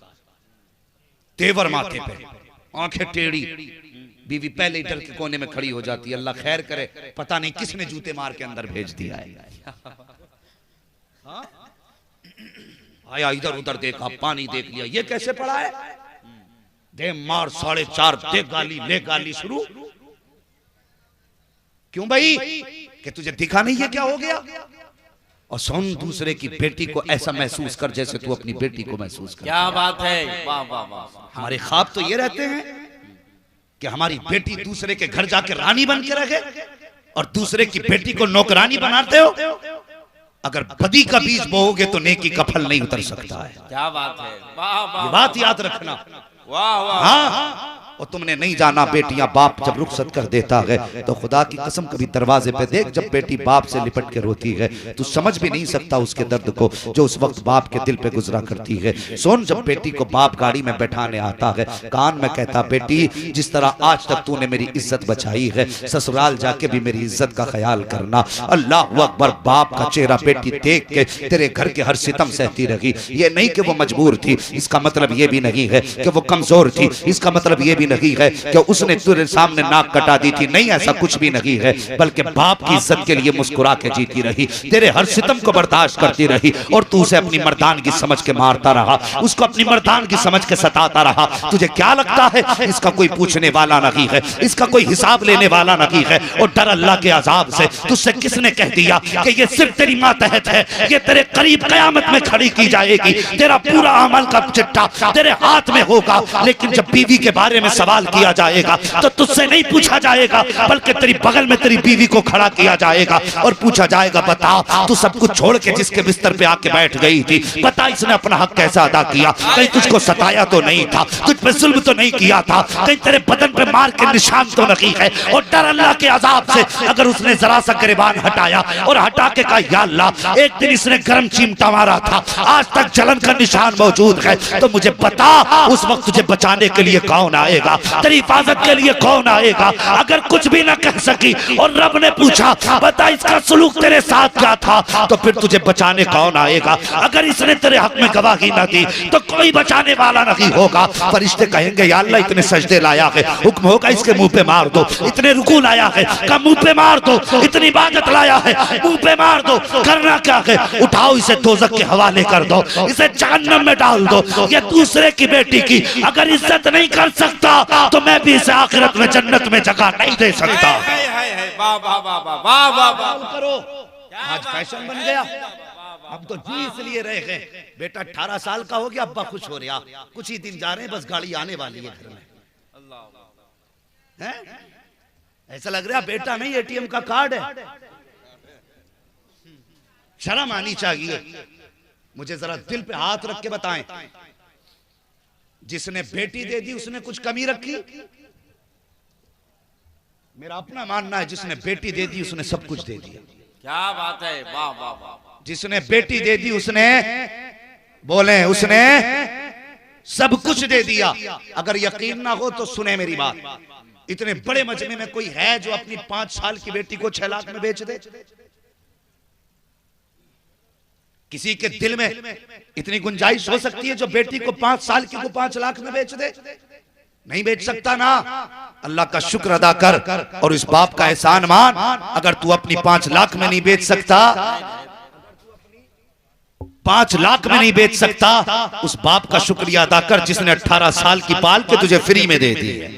तेवर माथे पे, आंखें टेढ़ी। बीवी पहले ही डर के कोने में खड़ी हो जाती है, अल्लाह खैर करे, पता नहीं किसने जूते मार के अंदर भेज दिया है। आया इधर उधर देखा, पानी देख लिया, ये कैसे पड़ा है, दे मार 4.5 दे गाली, ले गाली शुरू। क्यों भाई? कि तुझे दिखा नहीं है क्या हो गया? और सुन, दूसरे की बेटी को ऐसा महसूस कर जैसे तू अपनी बेटी को महसूस कर। क्या बात है, वाह वाह वाह। हमारे ख्वाब तो ये रहते हैं कि हमारी बेटी दूसरे के घर जाके रानी बन के रहे, और दूसरे की बेटी को नौकरानी बनाते हो। अगर बदी का बीज बोओगे तो नेकी का फल नहीं उतर सकता है। क्या बात है, वाह वाह। ये बात याद रखना। वाह वाह। हाँ, और तुमने नहीं जाना, बेटियां बाप जब रुखसत कर देता है तो खुदा की कसम कभी दरवाजे पे देख, जब बेटी बाप से लिपट के रोती है तू समझ भी नहीं सकता उसके दर्द को जो उस वक्त बाप के दिल पे गुजरा करती है। सुन, जब बेटी को बाप गाड़ी में बैठाने आता है, कान में कहता, बेटी जिस तरह आज तक तूने मेरी इज्जत बचाई है, ससुराल जाके भी मेरी इज्जत का ख्याल करना। अल्लाह अकबर। बाप का चेहरा बेटी देख के तेरे घर के हर सितम सहती रही। ये नहीं कि वो मजबूर थी, इसका मतलब ये भी नहीं है कि वो कमजोर थी, इसका मतलब ये भी नहीं है कि उसने तेरे सामने नाक कटा दी थी, नहीं, ऐसा कुछ भी नहीं है, बल्कि बाप की इज्जत के लिए मुस्कुरा के जीती रही, तेरे हर सितम को बर्दाश्त करती रही, और तू उसे अपनी मर्दानगी समझ के मारता रहा, उसको अपनी मर्दानगी समझ के सताता रहा। तुझे क्या लगता है इसका कोई पूछने वाला नहीं है, इसका कोई हिसाब लेने वाला नहीं है, और डर अल्लाह के अजाब से तुझसे किसने कह दिया कि ये सिर्फ तेरी मातहत है, ये तेरे करीब कयामत में खड़ी की जाएगी, तेरा पूरा अमल का चिट्ठा तेरे हाथ में होगा। लेकिन जब बीवी के बारे में सवाल किया जाएगा तो तुझसे नहीं पूछा जाएगा, बल्कि तेरी बगल में तेरी बीवी को खड़ा किया जाएगा और पूछा जाएगा, बता तू सब कुछ छोड़ के जिसके बिस्तर पे आके बैठ गई थी, बता इसने अपना हक कैसा अदा किया? कहीं तुझको सताया तो नहीं था, तुझ पे जुल्म तो नहीं किया था, कहीं तेरे बदन पे मार के निशान तो नहीं है? और डर अल्लाह के अजाब से अगर उसने जरा सा गिरबान हटाया और हटा के कहा, या अल्लाह एक दिन इसने गर्म चिमटा मारा था, आज तक जलन का निशान मौजूद है, तो मुझे बता उस वक्त तुझे बचाने के लिए कौन आएगा? आएगा, तेरी हिफाजत के लिए कौन आएगा? अगर कुछ भी ना कह सकी और रब ने पूछा बता इसका सलूक तेरे साथ क्या था, तो फिर तुझे बचाने कौन आएगा? अगर इसने तेरे हक में गवाही ना दी तो कोई बचाने वाला नहीं होगा। फरिश्ते कहेंगे या अल्लाह इतने सजदे लाया है, हुक्म होगा इसके मुंह पे मार दो। इतने रुकू लाया है, का मुंह पे मार दो। इतनी इबादत लाया है, मुंह पे मार दो। करना क्या है? उठाओ इसे दोज़ख के हवाले कर दो, इसे जहन्नम में डाल दो। ये दूसरे की बेटी की अगर इज्जत नहीं कर सकता तो मैं भी इसे आखिरत में जन्नत में जगह नहीं दे सकता। वाह वाह वाह वाह वाह वाह। करो, आज फैशन बन गया। अब तो जी इसलिए रह गए, बेटा 18 साल का हो गया, अब्बा खुश हो रहा, कुछ ही दिन जा रहे हैं, बस गाड़ी आने वाली है घर में। हैं? ऐसा लग रहा बेटा नहीं एटीएम का कार्ड है। शर्म आनी चाहिए। मुझे जरा दिल पे हाथ रख के बताएं, जिसने बेटी दे दी उसने कुछ कमी रखी? मेरा अपना मानना है जिसने बेटी दे दी उसने सब कुछ दे दिया। क्या बात है, वाह वाह वाह। जिसने बेटी दे दी उसने, बोले उसने सब कुछ दे दिया। अगर यकीन ना हो तो सुने मेरी बात, इतने बड़े मजमे में कोई है जो अपनी 5 साल की बेटी को 6 लाख में बेच दे? किसी के दिल में इतनी गुंजाइश हो सकती है जो बेटी को 5 साल की को 5 लाख में बेच दे? नहीं बेच सकता ना। अल्लाह का शुक्र अदा कर और इस बाप का एहसान मान। अगर तू अपनी 5 लाख में नहीं बेच सकता, 5 लाख में नहीं बेच सकता, उस बाप का शुक्रिया अदा कर जिसने 18 साल की पाल के तुझे फ्री में दे दी है।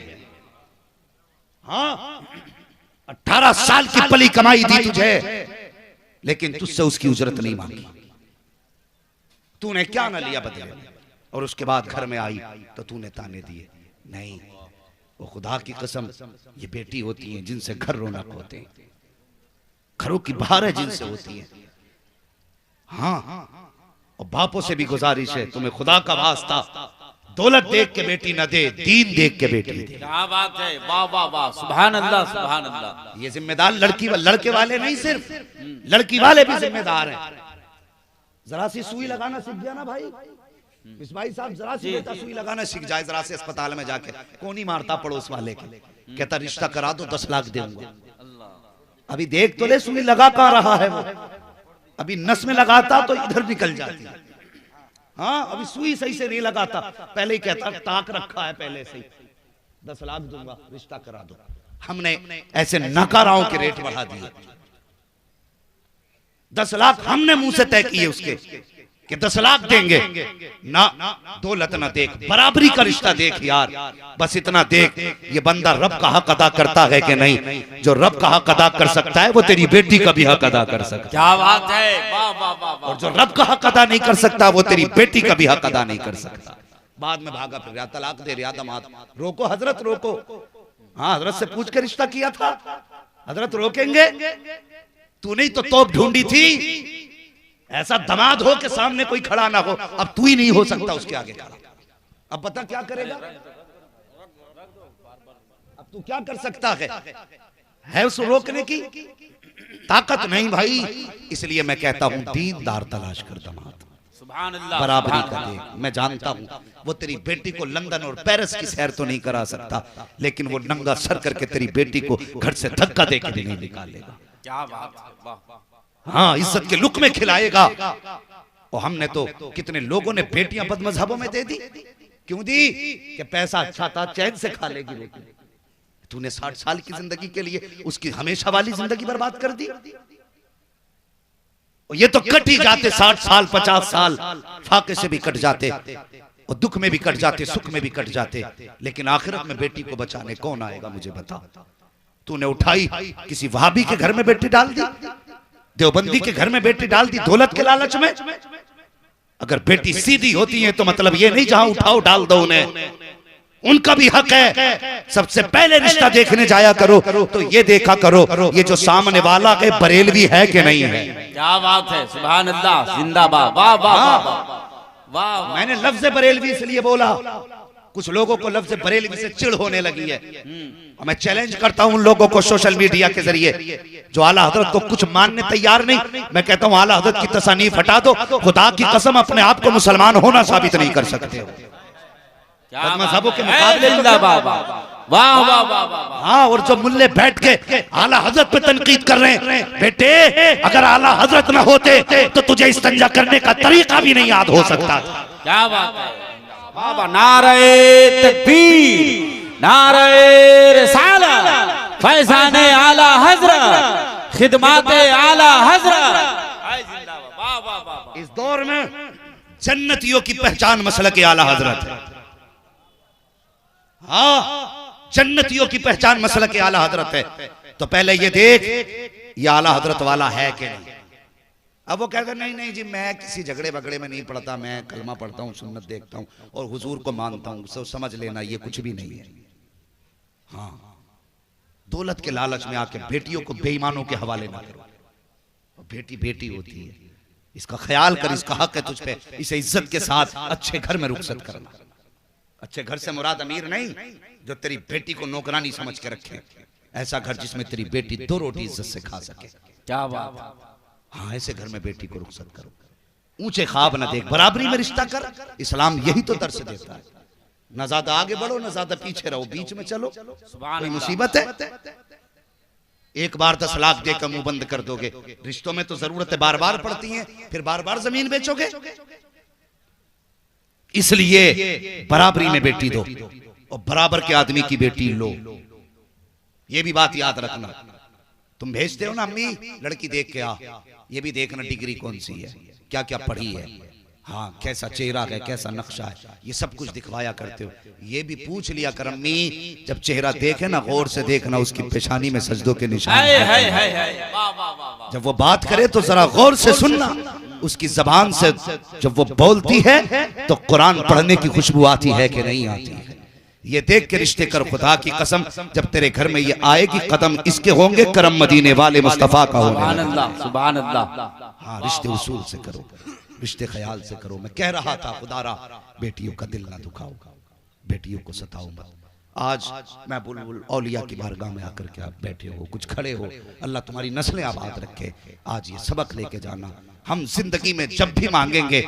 हाँ, 18 साल की पली कमाई दी तुझे, लेकिन तुझसे उसकी उजरत नहीं मांगी। तूने क्या ना लिया बदले, और उसके बाद घर में आई तो तूने ताने दिए। नहीं, वो खुदा की कसम, ये बेटी होती है जिनसे घर रौनक होते हैं, घरों की बहारें जिनसे होती है। हाँ, और बापों से भी गुजारिश है, तुम्हें खुदा का वास्ता दौलत देख के बेटी न दे, दीन देख के बेटी दे। क्या बात है, वाह वाह वाह, सुभान अल्लाह सुभान अल्लाह। ये जिम्मेदार लड़के वाले नहीं, सिर्फ लड़की वाले भी जिम्मेदार हैं। जरा सी सुई लगाना सीख गया ना भाई, इस भाई साहब जरा सी बेटा सुई लगाना सीख जाए, जरा से अस्पताल में जाके कौन ही मारता पड़ोस वाले के, कहता रिश्ता करा दो 10 लाख दूंगा। अभी देख तो ले सुई लगा कहाँ रहा है वो, अभी नस में लगाता तो इधर निकल जाती। हाँ, अभी सुई सही से नहीं लगाता, पहले ही कहता ताक रखा है पहले से ही, 10 लाख दूंगा रिश्ता करा दो। हमने ऐसे नकाराओं के रेट बढ़ा दिए। 10 लाख हमने मुंह से तय किए उसके कि 10 लाख देंगे ना, दौलत ना देख, बराबरी का रिश्ता देख यार, बस इतना देख ये बंदा रब का हक अदा करता है कि नहीं। जो रब का हक अदा कर सकता है वो तेरी बेटी का भी हक अदा कर सकता है। क्या बात है, वाह वाह वाह। और जो रब का हक अदा नहीं कर सकता वो तेरी बेटी का भी हक अदा नहीं कर सकता। बाद में भागा फिर या तलाक दे रहा दमाद, रोको हजरत रोको। हाँ, हजरत से पूछ के रिश्ता किया था, हजरत रोकेंगे? तू नहीं तो तोप ढूंढी थी, ऐसा दमाद हो के सामने कोई खड़ा ना हो। अब तू ही नहीं हो सकता उसके आगे खड़ा। अब पता क्या करेगा? अब तू क्या कर सकता है उसको रोकने की ताकत नहीं भाई। इसलिए मैं कहता हूं दीनदार तलाश कर दमाद, सुभान अल्लाह, बराबरी का देख। मैं जानता हूं वो तेरी बेटी को लंदन और पेरिस की सैर तो नहीं करा सकता, लेकिन वो नंगा सर करके तेरी बेटी को घर से धक्का दे के नहीं निकालेगा। क्या बात है, वाह। हाँ, इज्जत के लुक में खिलाएगा। और हमने तो कितने लोगों ने बेटियां बदमज़हबों में दे दी। क्यों दी? कि पैसा अच्छा था, चैन से खा लेगी रोटी। तूने 60 साल की जिंदगी के लिए उसकी हमेशा वाली जिंदगी बर्बाद कर दी। और ये तो कट ही जाते 60 साल 50 साल, फाके से भी कट जाते और दुख में भी कट जाते, सुख में भी कट जाते, लेकिन आखिरत में बेटी को बचाने कौन आएगा मुझे बता। तूने उठाई किसी वहाबी के घर में बेटी डाल दी, देवबंदी के घर में बेटी डाल दी दौलत के लालच में। अगर बेटी सीधी होती है तो मतलब ये नहीं जहां उठाओ डाल दो उन्हें, उनका भी हक है। सबसे पहले रिश्ता देखने जाया करो तो ये देखा करो ये जो सामने वाला है बरेलवी है कि नहीं है। क्या बात है, सुभान अल्लाह, जिंदाबाद, वाह वाह वाह। मैंने लफ्ज बरेलवी इसलिए बोला, कुछ लोगों को लफ्ज बरेलवी से चिढ़ होने लगी है। और मैं चैलेंज करता हूं उन लोगों को सोशल मीडिया के जरिए जो आला हजरत को कुछ मानने तैयार नहीं। मैं कहता हूं आला हजरत की तसनीफ हटा दो, खुदा की कसम अपने आप को मुसलमान होना साबित नहीं कर सकते हो। बदमज़हबों के मुकाबले तो जिंदाबाद वाह वाह वाह वाह। हाँ, और जो मुल्ले बैठ के आला हजरत पे तनकीद कर रहे हैं, बेटे अगर आला हजरत न होते तो तुझे इस्तिंजा करने का तरीका भी नहीं याद हो सकता था। क्या बात है बाबा। नारे तकबीर, नारे रिसालत, फैज़ाने आला हजरत, खिदमाते आला हजरत। वाह वाह वाह। इस दौर में जन्नतियों की पहचान मसलक आला हजरत है। हाँ, जन्नतियों की पहचान मसलक आला हजरत है। तो पहले ये देख ये आला हजरत वाला है कि नहीं। अब वो कहता नहीं नहीं जी मैं किसी झगड़े वगड़े में नहीं पड़ता, मैं कलमा पढ़ता हूँ, सुन्नत देखता हूँ और हुजूर को मानता हूँ, सब समझ लेना ये कुछ भी नहीं है। हाँ, दौलत के लालच में आके बेटियों को बेईमानों के हवाले ना करो। बेटी बेटी होती है, इसका ख्याल कर, इसका हक है तुझ पे। इसे इज्जत के साथ अच्छे घर में रुखसत करना। अच्छे घर से मुराद अमीर नहीं जो तेरी बेटी को नौकरानी समझ के रखे, ऐसा घर जिसमें तेरी बेटी दो रोटी इज्जत से खा सके। क्या बात। हाँ, ऐसे घर में बेटी को रुखसत करो। ऊंचे ख्वाब न देख, बराबरी में रिश्ता कर। इस्लाम यही तो दर्श देता है। न ज्यादा आगे बढ़ो न ज्यादा पीछे रहो, बीच में चलो। कोई मुसीबत है एक बार 10 लाख देकर मुंह बंद कर दोगे। रिश्तों में तो जरूरतें बार बार पड़ती हैं, फिर बार बार जमीन बेचोगे। इसलिए बराबरी में बेटी दो और बराबर के आदमी की बेटी लो। ये भी बात याद रखना। तुम भेजते हो ना अम्मी लड़की देख के आ, ये भी देखना डिग्री कौन सी है, क्या क्या पढ़ी है, हाँ कैसा चेहरा है, कैसा नक्शा है, ये सब कुछ दिखवाया करते हो। ये भी पूछ लिया कर अम्मी, जब चेहरा देखे ना गौर से देखना उसकी पेशानी में सजदों के निशान। जब वो बात करे तो जरा गौर से सुनना, उसकी जबान से जब वो बोलती है तो कुरान पढ़ने की खुशबू आती है कि नहीं आती है। ये देख के रिश्ते कर, खुदा की कसम जब तेरे घर में ये आएगी कदम इसके होंगे करम मदीने वाले मुस्तफा का होगा। सुभान अल्लाह सुभान अल्लाह। हाँ, रिश्ते उसूल से करो, रिश्ते ख्याल से करो। मैं कह रहा था खुदारा बेटियों का दिल ना दुखाओ, बेटियों को सताओ मत। आज मैं बुलबुल औलिया की बारगाह में आकर के आप बैठे हो, कुछ खड़े हो, अल्लाह तुम्हारी नस्लें आबाद रखे। आज ये सबक लेके जाना, हम जिंदगी में जब भी मांगेंगे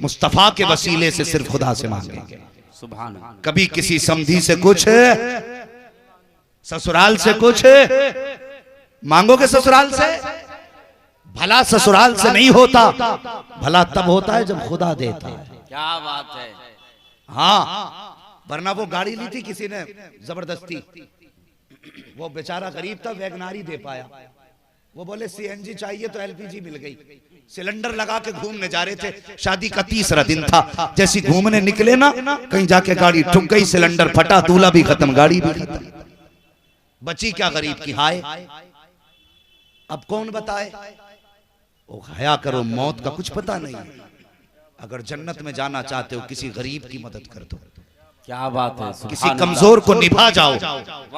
मुस्तफा के वसीले से सिर्फ खुदा से मांगेंगे। सुभान। कभी किसी समधी से कुछ, ससुराल से कुछ मांगोगे, ससुराल से भला ससुराल से नहीं होता, भला तब होता है जब खुदा देता है। क्या बात है। हाँ, वरना वो गाड़ी ली थी किसी ने जबरदस्ती, वो बेचारा गरीब था, वैगनारी दे पाया। वो बोले सीएनजी चाहिए तो एलपीजी मिल गई। सिलेंडर लगा के घूमने जा रहे थे, शादी का 3रा दिन था। जैसी घूमने निकले ना, कहीं जाके गाड़ी ठुक गई, सिलेंडर फटा, दूल्हा भी खत्म, गाड़ी भी खत्म। बची क्या गरीब की हाय। अब कौन बताए? ओ हया करो, मौत का कुछ पता नहीं। अगर जन्नत में जाना चाहते हो किसी गरीब की मदद कर दो। क्या बात है। किसी कमजोर को निभा जाओ।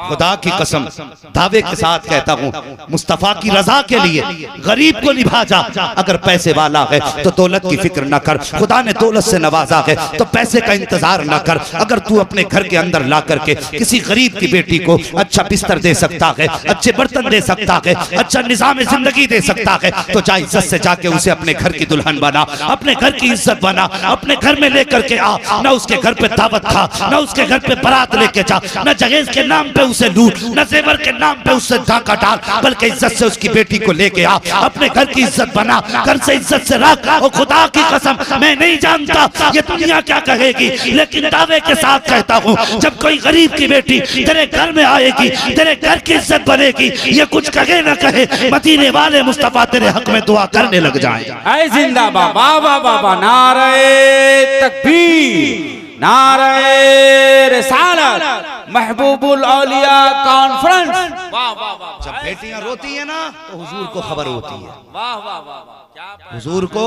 खुदा की कसम दावे के साथ कहता हूँ, मुस्तफा की रजा के लिए गरीब को निभा जा। अगर पैसे वाला है तो दौलत की फिक्र न कर, खुदा ने दौलत से नवाजा है तो पैसे का इंतजार न कर। अगर तू अपने घर के अंदर ला करके किसी गरीब की बेटी को अच्छा बिस्तर दे सकता है, अच्छे बर्तन दे सकता है, अच्छा निजाम जिंदगी दे सकता है, तो जा इज्जत से जाके उसे अपने घर की दुल्हन बना, अपने घर की इज्जत बना, अपने घर में लेकर के आ। न उसके घर पे दावत खा, न उसके घर पे बारात लेके जा, न जहेज के नाम पे उसे लूट, न जेवर के नाम पे उससे डाका डाल, बल्कि इज्जत से उसकी बेटी को लेके आ, अपने घर की इज्जत बना, घर से इज्जत से रख। और खुदा की कसम मैं नहीं जानता ये दुनिया क्या कहेगी, लेकिन दावे के साथ कहता हूँ, जब कोई गरीब की बेटी तेरे घर में आएगी, तेरे घर की इज्जत बनेगी, ये कुछ कहे ना कहे, मदीने वाले मुस्तफा तेरे हक में दुआ करने लग जाए। ऐ जिंदाबाद बाबा बाबा। नारे तकबीर, नारे रिसालत, महबूबुल औलिया कॉन्फ्रेंस। वाह वाह वाह। जब बेटियां रोती है ना तो हुजूर को खबर होती है। वाह वाह वाह। हुजूर को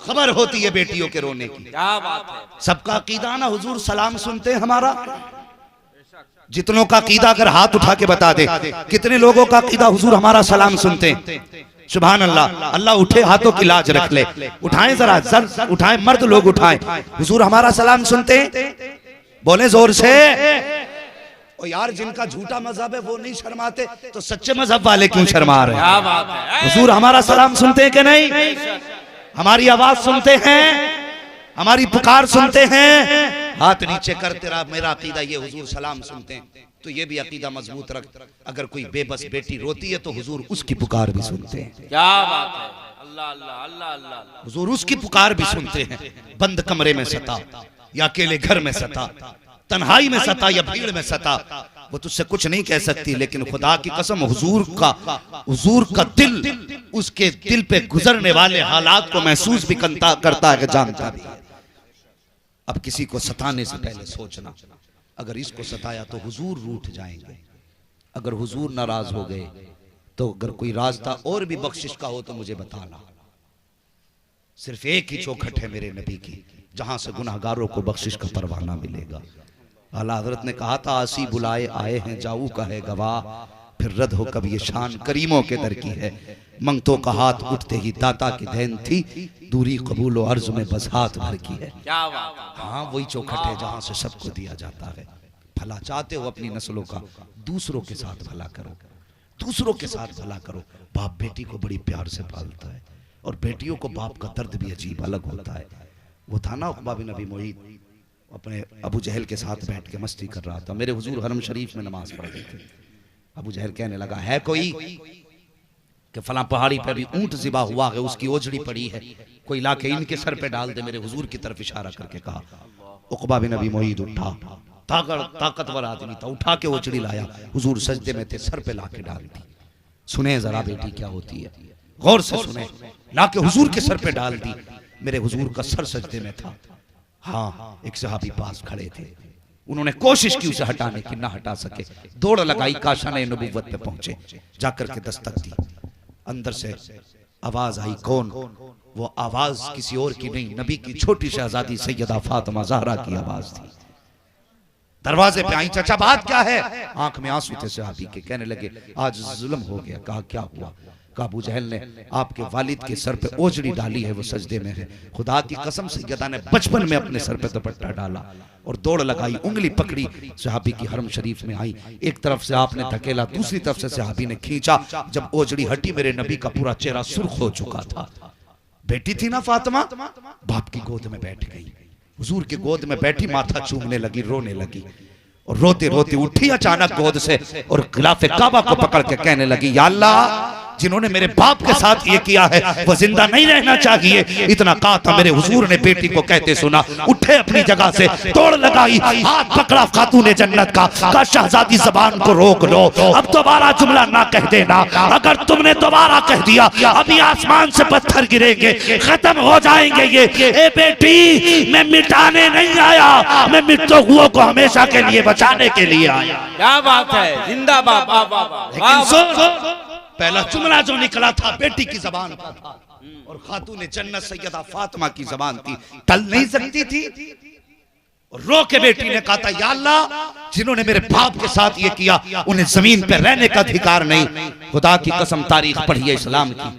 खबर होती है बेटियों के रोने की। क्या बात है। सबका अकीदा ना, हुजूर सलाम सुनते हैं हमारा। जितनों का अकीदा अगर हाथ उठा के बता दे, कितने लोगों का अकीदा हुजूर हमारा सलाम सुनते हैं। सुभान अल्लाह। अल्लाह उठे हाथों की लाज रख ले। उठाएं जरा, सर उठाएं, मर्द लोग उठाएं। हुजूर हमारा सलाम सुनते हैं, बोले जोर से। और यार जिनका झूठा मजहब है वो नहीं शर्माते तो सच्चे मजहब वाले क्यों शर्मा रहे हैं? क्या बात है। हुजूर हमारा सलाम सुनते हैं कि नहीं? हमारी आवाज सुनते हैं, हमारी पुकार सुनते हैं। हाथ नीचे कर, तेरा मेरा अकीदा ये, हुजूर सलाम सुनते हैं तो ये भी अकीदा मजबूत रख, अगर कोई बेबस बेटी रोती है तो हुजूर उसकी पुकार भी सुनते हैं। क्या बात है, अल्लाह अल्लाह अल्लाह अल्लाह। हुजूर उसकी पुकार भी सुनते हैं। बंद कमरे में सता या अकेले घर में सता, तन्हाई में सता या भीड़ में सता, वो तुझसे कुछ नहीं कह सकती, लेकिन खुदा की कसम हुजूर का दिल उसके दिल पे गुजरने वाले हालात को महसूस भी करता है, जानता भी है। अब किसी को सताने से पहले सोचना, अगर इसको सताया तो हुजूर रूठ जाएंगे, अगर हुजूर नाराज हो गए तो अगर कोई रास्ता और भी बख्शिश का हो तो मुझे बताना। सिर्फ एक ही चौखट है मेरे नबी की, जहां से गुनाहगारों को बख्शिश का परवाना मिलेगा। आला हजरत ने कहा था, आसी बुलाए आए हैं जाऊ का है गवाह, फिर रद्द हो कब ये शान करीमों के दर की है। मंगतों का हाथ उठते ही दाता की देन थी, दूरी कबूल और अर्ज में बस हाथ भर की है। क्या बात है। हाँ वही चौखट है जहां से सबको दिया जाता है। भला चाहते हो अपनी नस्लों का, दूसरों के साथ भला करो, दूसरों के साथ भला करो। बाप बेटी को बड़ी प्यार से पालता है, और बेटियों को बाप का दर्द भी अजीब अलग होता है। वो था ना उक़बा बिन अबी मुईत, अपने अबू जहल के साथ बैठ के मस्ती कर रहा था। मेरे हुजूर हरम शरीफ में नमाज पढ़ते थे। अबू जहल कहने लगा, है कोई कि फला पहाड़ी पे अभी ऊंट ज़िबा हुआ है, उसकी ओजड़ी पड़ी है, कोई लाके इनके सर पे डाल दे। मेरे हुजूर की तरफ इशारा करके कहा। उक़बा बिन अबी मुईत उठा, ताकतवर आदमी था, उठा के ओजड़ी लाया, हुजूर सजदे में थे, सर पे लाके डाल दी। सुने जरा बेटी क्या होती है, गौर से सुने। लाके हुजूर के सर पे डाल दी। मेरे हुजूर का सर सजदे में था। हाँ, एक सहाबी पास खड़े थे, उन्होंने कोशिश की उसे हटाने की, ना हटा सके। दौड़ लगाई, काशाने नबुव्वत पे पहुंचे, जाकर के दस्तक दी। अंदर से आवाज आई, कौन? वो आवाज किसी और की नहीं, नबी की छोटी शहजादी सैयदा फातिमा ज़हरा की आवाज थी। दरवाजे पे आई, चाचा बात क्या है? आंख में आंसू थे सहाबी के, कहने लगे आज जुल्म हो गया। कहा क्या हुआ? कहा अबू जहल ने आपके वालिद के सर पे ओजड़ी डाली है, वो सजदे में है। खुदा की कसम सैयदा ने बचपन में अपने सर पे दुपट्टा डाला और दौड़ लगाई, उंगली पकड़ी, सहाबी की हरम शरीफ में आई। एक तरफ से आपने धकेला, दूसरी तरफ से सहाबी ने खींचा। जब ओजड़ी हटी, मेरे नबी का पूरा चेहरा सुर्ख हो चुका था। बेटी थी ना फातिमा, बाप की गोद में बैठ गई, हुजूर की गोद में बैठी, माथा चूमने लगी, रोने लगी, और रोते रोते उठी अचानक गोद से और खिलाफे काबा को पकड़ के कहने लगी, या अल्लाह, जिन्होंने मेरे बाप के साथ ये किया है वो जिंदा नहीं रहना चाहिए। इतना कहा था, मेरे हुजूर ने बेटी को कहते सुना, उठे अपनी जगह से, दौड़ लगाई, हाथ पकड़ा खातूने जन्नत का शहजादी जबान को रोक लो, अब दोबारा जुमला ना कह देना। अगर तुमने दोबारा कह दिया, अभी आसमान से पत्थर गिरेंगे, खत्म हो जाएंगे ये। ए बेटी, मैं मिटाने नहीं आया, मैं मृत्यु हुओं को हमेशा के लिए बचाने के लिए आया। क्या बात है, जिंदाबाद। वाह वाह वाह। पहला जुमला जो निकला था बेटी की जबान का था, और खातूने जन्नत सैयदा फातिमा की जबान थी, टल नहीं सकती थी। और रो के बेटी ने कहा था, या अल्लाह, जिन्होंने मेरे बाप के साथ ये किया उन्हें जमीन पर रहने का अधिकार नहीं। खुदा की कसम, तारीख पढ़िए इस्लाम की,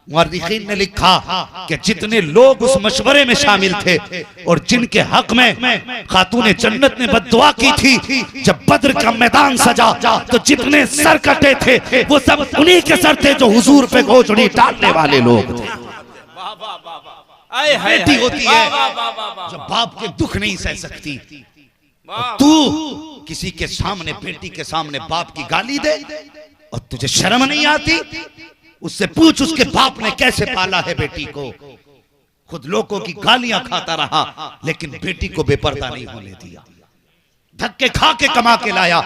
मुअर्रिखीन ने लिखा कि जितने लोग उस मशवरे में शामिल थे और जिनके हक में खातूने जन्नत ने बद्दुआ की थी, जब बद्र का मैदान सजा तो जितने सर कटे थे वो सब उन्हीं के सर थे जो हुजूर पे ओजड़ी डालने वाले लोग थे। बेटी होती है जो बाप के दुख नहीं सह सकती, तू किसी के सामने, बेटी के सामने बाप की गाली दे और तुझे शर्म नहीं आती? उससे पूछ उसके बाप ने कैसे पाला है बेटी को। खुद लोगों की गालियां खाता रहा, लेकिन बेटी को बेपर्दा नहीं होने दिया। धक्के खा के कमा के लाया,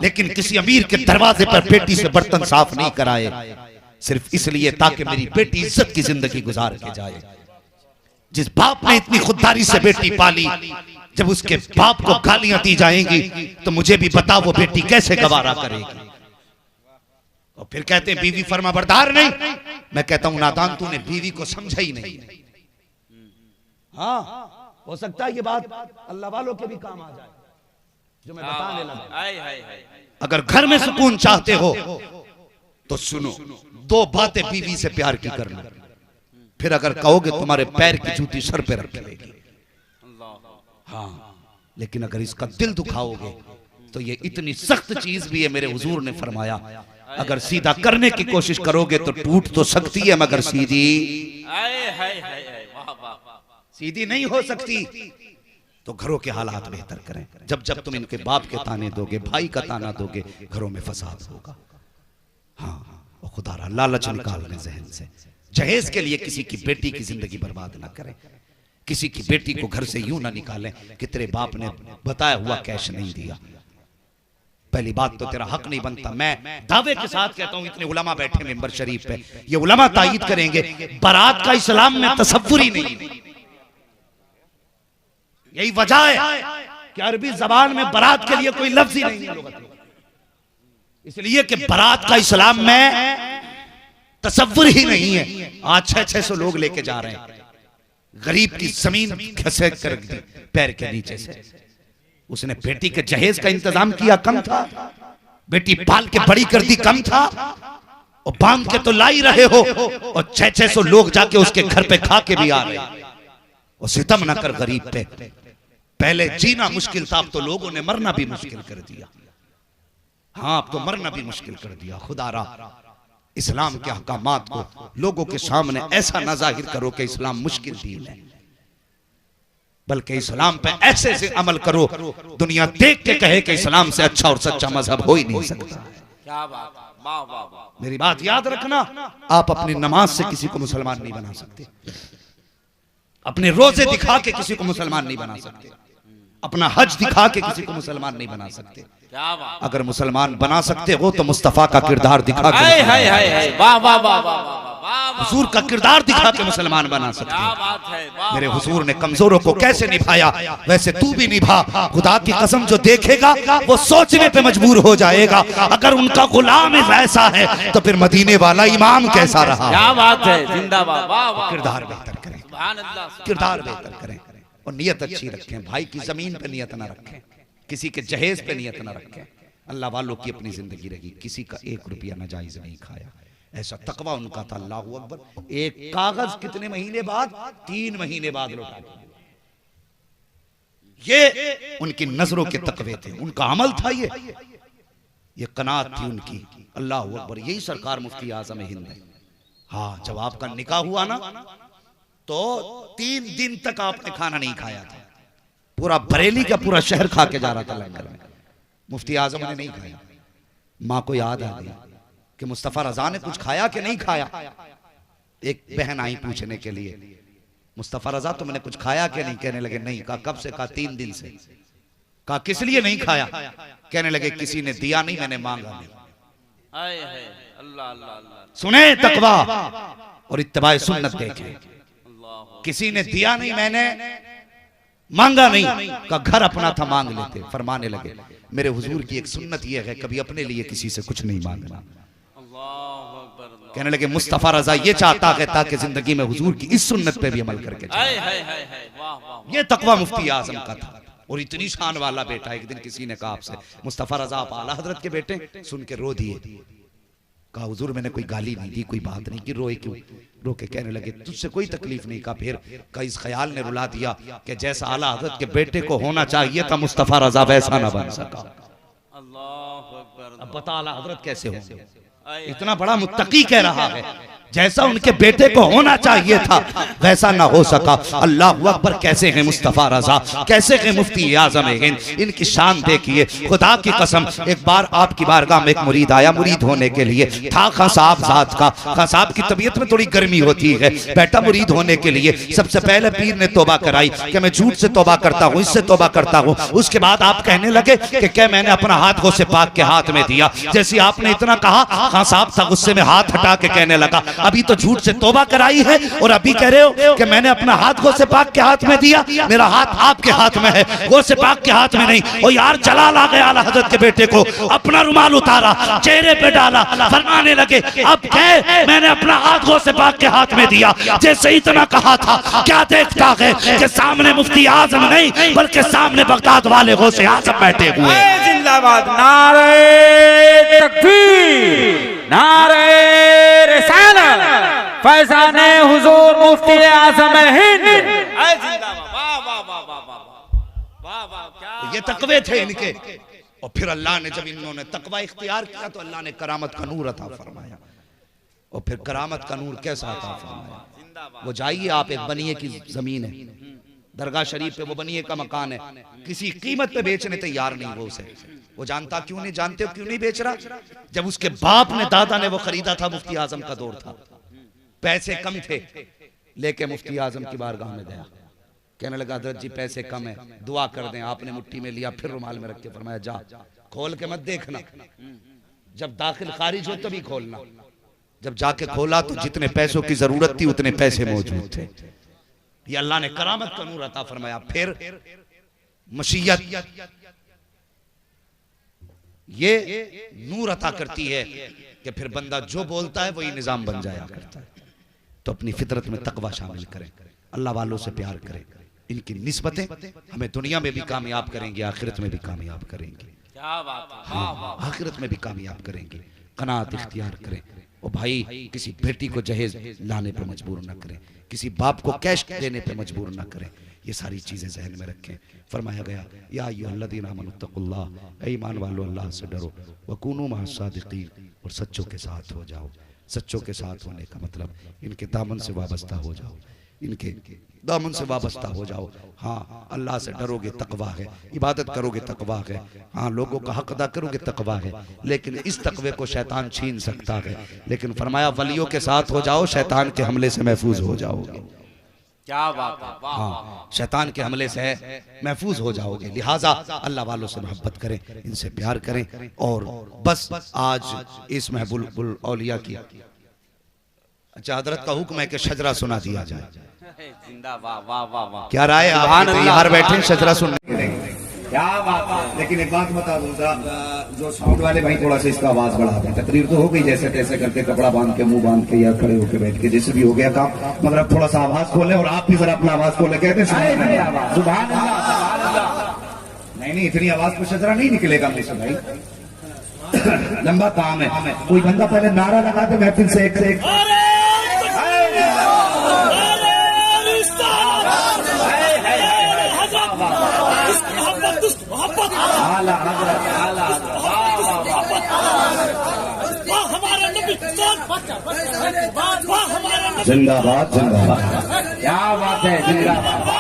लेकिन किसी अमीर के दरवाजे पर बेटी से बर्तन साफ नहीं कराए, सिर्फ इसलिए ताकि मेरी बेटी इज्जत की जिंदगी गुजार के जाए। जिस बाप ने इतनी खुददारी से बेटी पाली, जब उसके बाप को गालियां दी जाएंगी तो मुझे भी बता वो बेटी कैसे गवारा करेगी। और फिर कहते हैं बीवी फर्मा बरदार नहीं। मैं कहता हूं नादान, तूने बीवी को समझा ही नहीं। हाँ, हो सकता है ये बात अल्लाह वालों के भी काम आ जाए जो मैं बताने लगा। अगर घर में सुकून चाहते हो तो सुनो, दो बातें बीवी से प्यार की करना, फिर अगर कहोगे तुम्हारे पैर की जूती सर पे रख लेगी। हाँ, लेकिन अगर इसका दिल दुखाओगे तो ये इतनी सख्त चीज भी है। मेरे हुजूर ने फरमाया, अगर सीधा करने की कोशिश करोगे तो टूट तो सकती है, मगर सीधी नहीं हो सकती। तो घरों के हालात बेहतर करें। जब जब तुम इनके बाप के ताने दोगे, भाई का ताना दोगे, घरों में फसाद होगा। हाँ, और खुदा लालच निकाल लें जहन से। जहेज के लिए किसी की बेटी की जिंदगी बर्बाद ना करें, किसी की बेटी को घर से यूं ना निकालें कि तेरे बाप ने बताया हुआ कैश नहीं दिया। पहली बात तो तेरा हक नहीं बनता। मैं दावे के साथ कहता हूं, इतने उलमा बैठे मेंबर शरीफ पे, ये उलमा तायीद करेंगे, बारात का इस्लाम में तसव्वुर ही नहीं। यही वजह है कि अरबी जबान में बारात के लिए कोई लफ्ज ही नहीं है, इसलिए कि बारात का इस्लाम में तसव्वुर ही नहीं है। आज 600 लोग लेके जा रहे हैं, गरीब की जमीन खसक कर दी पैर के नीचे से। उसने बेटी के जहेज का इंतजाम किया, कम था। बेटी पाल के बड़ी कर दी, कम था। और बांध के तो ला ही रहे हो, और 600 लोग जाके उसके घर पे खा के भी आ रहे। और सितम न कर गरीब पे। पहले जीना मुश्किल था, अब तो लोगों ने मरना भी मुश्किल कर दिया। हाँ, अब तो मरना भी मुश्किल कर दिया। खुदारा इस्लाम के अहकामात को लोगों के सामने ऐसा ना जाहिर करो कि इस्लाम मुश्किल दीन है, बल्कि इस्लाम पे ऐसे से अमल करो दुनिया देख के कहे कि इस्लाम से अच्छा और सच्चा मजहब हो ही नहीं सकता। क्या बात है, वाह वाह वाह। मेरी बात याद रखना, आप अपनी नमाज से किसी को मुसलमान नहीं बना सकते, अपने रोजे दिखा के किसी को मुसलमान नहीं बना सकते, अपना हज दिखा के किसी को मुसलमान नहीं बना सकते। क्या बात। अगर मुसलमान बना सकते हो तो मुस्तफा का किरदार दिखा के, वाह वाह वाह वाह, हुजूर का किरदार दिखा के मुसलमान बना सकते क्या हो। बात है, वाह। मेरे हुजूर ने कमजोरों को कैसे निभाया, वैसे तू भी निभा। खुदा की कसम, जो देखेगा वो सोचने पे मजबूर हो जाएगा, अगर उनका गुलाम वैसा है तो फिर मदीने वाला इमाम कैसा रहा। क्या बात है, जिंदाबाद, वाह वाह। किरदार बेहतर करें, सुभान अल्लाह, किरदार बेहतर करें, और नियत अच्छी रखें। भाई की जमीन पे नियत ना रखें, किसी के जहेज पे नियत ना रखें। अल्लाह वालों की अपनी जिंदगी रही, किसी का 1 रुपया नाजायज नहीं खाया। ऐसा तकवा उनका था। अल्लाहू अकबर। एक कागज कितने महीने बाद? 3 महीने बाद लौटा दिया। ये उनकी नजरों के तकवे थे, उनका अमल था, ये कनात थी उनकी। अल्लाहू अकबर। यही सरकार मुफ्ती आजम हिंद है। हाँ, जब आपका निकाह हुआ ना तो 3 दिन तक आपने खाना नहीं खाया था। पूरा बरेली का पूरा शहर खा के जा रहा था लंगर में, मुफ्ती आजम ने नहीं खाया। माँ को याद आ गई कि मुस्तफा रजा ने कुछ खाया कि नहीं खाया। एक बहन आई पूछने के लिए, मुस्तफा रजा तुमने कुछ खाया कि नहीं? कहने लगे नहीं। कहा कब से? कहा 3 दिन से। कहा किस लिए नहीं खाया? कहने लगे किसी ने दिया नहीं, मैंने मांगा नहीं। अल्लाह अल्लाह अल्लाह। सुने तकवा और इत्तिबाए सुन्नत देखें। किसी ने दिया नहीं, मैंने मांगा नहीं। का घर अपना था, मांग लेते। फरमाने लगे मेरे हुजूर की एक सुन्नत यह है, कभी अपने लिए किसी से कुछ नहीं मांगना। कहने लगे मुस्तफा रजा ये चाहता है ताकि जिंदगी में हुजूर की इस सुन्नत पे भी अमल करके चले। ये तकवा मुफ्ती आजम का था। और इतनी शान वाला बेटा, एक दिन किसी ने कहा आपसे मुस्तफा रजा आप आला हजरत के बेटे? सुन के रो दिए। कहा हुजूर मैंने कोई गाली नहीं दी, कोई बात नहीं की, रोए क्यों? रो के कहने लगे तुझसे कोई तकलीफ नहीं। कहा फिर? का इस ख्याल ने रुला दिया कि जैसा आला हजरत के बेटे को होना चाहिए था मुस्तफा रजा वैसा ना बन सका। अब बता आला हजरत कैसे हो? इतना बड़ा मुत्तकी कह रहा है, जैसा उनके बेटे को होना चाहिए था वैसा ना हो सका। अल्लाह अकबर। कैसे हैं मुस्तफा रजा, कैसे हैं मुफ्ती आजम हिंद, इनकी शान देखिए। खुदा की कसम, एक बार आपकी बारगाह में एक मुरीद आया, मुरीद होने के लिए था खां साहब जात का। खां साहब की तबीयत में थोड़ी गर्मी होती है, बैठा मुरीद होने के लिए। सबसे पहले पीर ने तौबा कराई कि मैं झूठ से तौबा करता हूँ, इससे तौबा करता हूँ। उसके बाद आप कहने लगे कि क्या मैंने अपना हाथ गौसे पाक के हाथ में दिया? जैसे आपने इतना कहा, खां साहब था गुस्से में हाथ हटा के कहने लगा अभी तो झूठ से तौबा कराई है और अभी कह रहे हो कि मैंने अपना हाथ गौसे पाक के हाथ में दिया? मेरा हाथ आपके हाथ में है, गौसे पाक के हाथ में नहीं। ओ यार, जलाल आ गया आला हजरत के बेटे को। अपना रुमाल उतारा, चेहरे पे डाला, फरमाने लगे अब कह मैंने अपना हाथ गौसे पाक के हाथ में दिया। जैसे इतना कहा था, क्या देखता है कि सामने मुफ्ती आजम नहीं बल्कि सामने बगदाद वाले गौसे आजम बैठे हुए। जिंदाबाद, नारे तकबीर, नारे रिसालत, फैज़ाने हुजूर मुफ्ती आज़म हिंद। ये तकवे थे इनके। और फिर अल्लाह ने जब इन्होंने तकवा इख्तियार किया तो अल्लाह ने करामत का नूर अता फरमाया। और फिर करामत का नूर कैसा अता फरमाया? वो जाइए आप, एक बनिए की जमीन है, दरगाह शरीफ पे वो बनिए का मकान है, किसी कीमत पे बेचने तैयार नहीं वो उसे। वो जानता क्यों नहीं, जानते हो क्यों नहीं बेच रहा? जब उसके बाप ने, दादा ने वो खरीदा था, मुफ्ती आजम का दौर था, पैसे कम थे, लेके मुफ्ती आजम की बारगाह में गया, कहने लगा हज़रत जी पैसे कम है, दुआ कर दें। आपने मुट्ठी में लिया, फिर रुमाल में रख के फरमाया जा, खोल के मत देखना, जब दाखिल खारिज हो तभी खोलना। जब जाके खोला तो जितने पैसों की जरूरत थी उतने पैसे मौजूद थे। ये अल्लाह ने करामत का नूर अता फरमाया। फिर मशीयत ये नूर अता करती है कि फिर बंदा जो बोलता है वही निजाम बन जाया करता है। तो अपनी फितरत में तकवा शामिल करें, अल्लाह वालों से प्यार करें, इनकी निस्बतें हमें दुनिया में भी कामयाब करेंगे, आखिरत में भी कामयाब करेंगे। क्या बात है, वाह वाह। आखिरत में भी कामयाब करेंगे। कनात इख्तियार करें। और भाई किसी बेटी को जहेज लाने पर मजबूर ना करें, किसी बाप को कैश देने पर मजबूर ना करें। ये सारी चीजें जहन में रखें। फरमाया गया या अय्युहल्लज़ीना आमनुत्तक़ुल्लाह, ऐ ईमान वालों अल्लाह से डरो, वकूनू मअस्सादिक़ीन, और सच्चों के साथ हो जाओ। सच्चों के साथ होने का मतलब इनके दामन से वाबस्ता हो जाओ, इनके दामन से वाबस्ता हो जाओ। हाँ, अल्लाह से डरोगे तकवा है, इबादत करोगे तकवा है, हाँ लोगों का हक अदा करोगे तकवा है, लेकिन इस तकवे को शैतान छीन सकता है। लेकिन फरमाया वलियों के साथ हो जाओ, शैतान के हमले से महफूज हो जाओगे। क्या बात है, वाह वाह। हाँ, शैतान के हमले से महफूज हो जाओगे। लिहाजा अल्लाह वालों से मोहब्बत करें, इनसे प्यार करें। और बस आज इस महबूब औलिया की अच्छा हजरत का हुक्म है कि शजरा सुना दिया जाए। जिंदाबाद, वाह वाह वाह। क्या राय है आप तैयार बैठे शजरा सुनने के लिए? क्या बात है। लेकिन एक बात बता दूं, जो साउंड वाले भाई थोड़ा सा इसका आवाज बढ़ा दें। तकरीर तो हो गई जैसे तैसे करके, कपड़ा बांध के, मुंह बांध के या खड़े होके बैठ के, जैसे भी हो गया काम, मगर अब थोड़ा सा आवाज खोले और आप भी जरा अपना आवाज खोले। कहते हैं सुभान अल्लाह। नहीं, इतनी आवाज पर शजरा नहीं निकलेगा मेरे से भाई, लंबा काम है। कोई बंदा पहले नारा लगा दे महफिल से एक से एक। जिंदाबाद जिंदाबाद। क्या बात है, जिंदाबाद।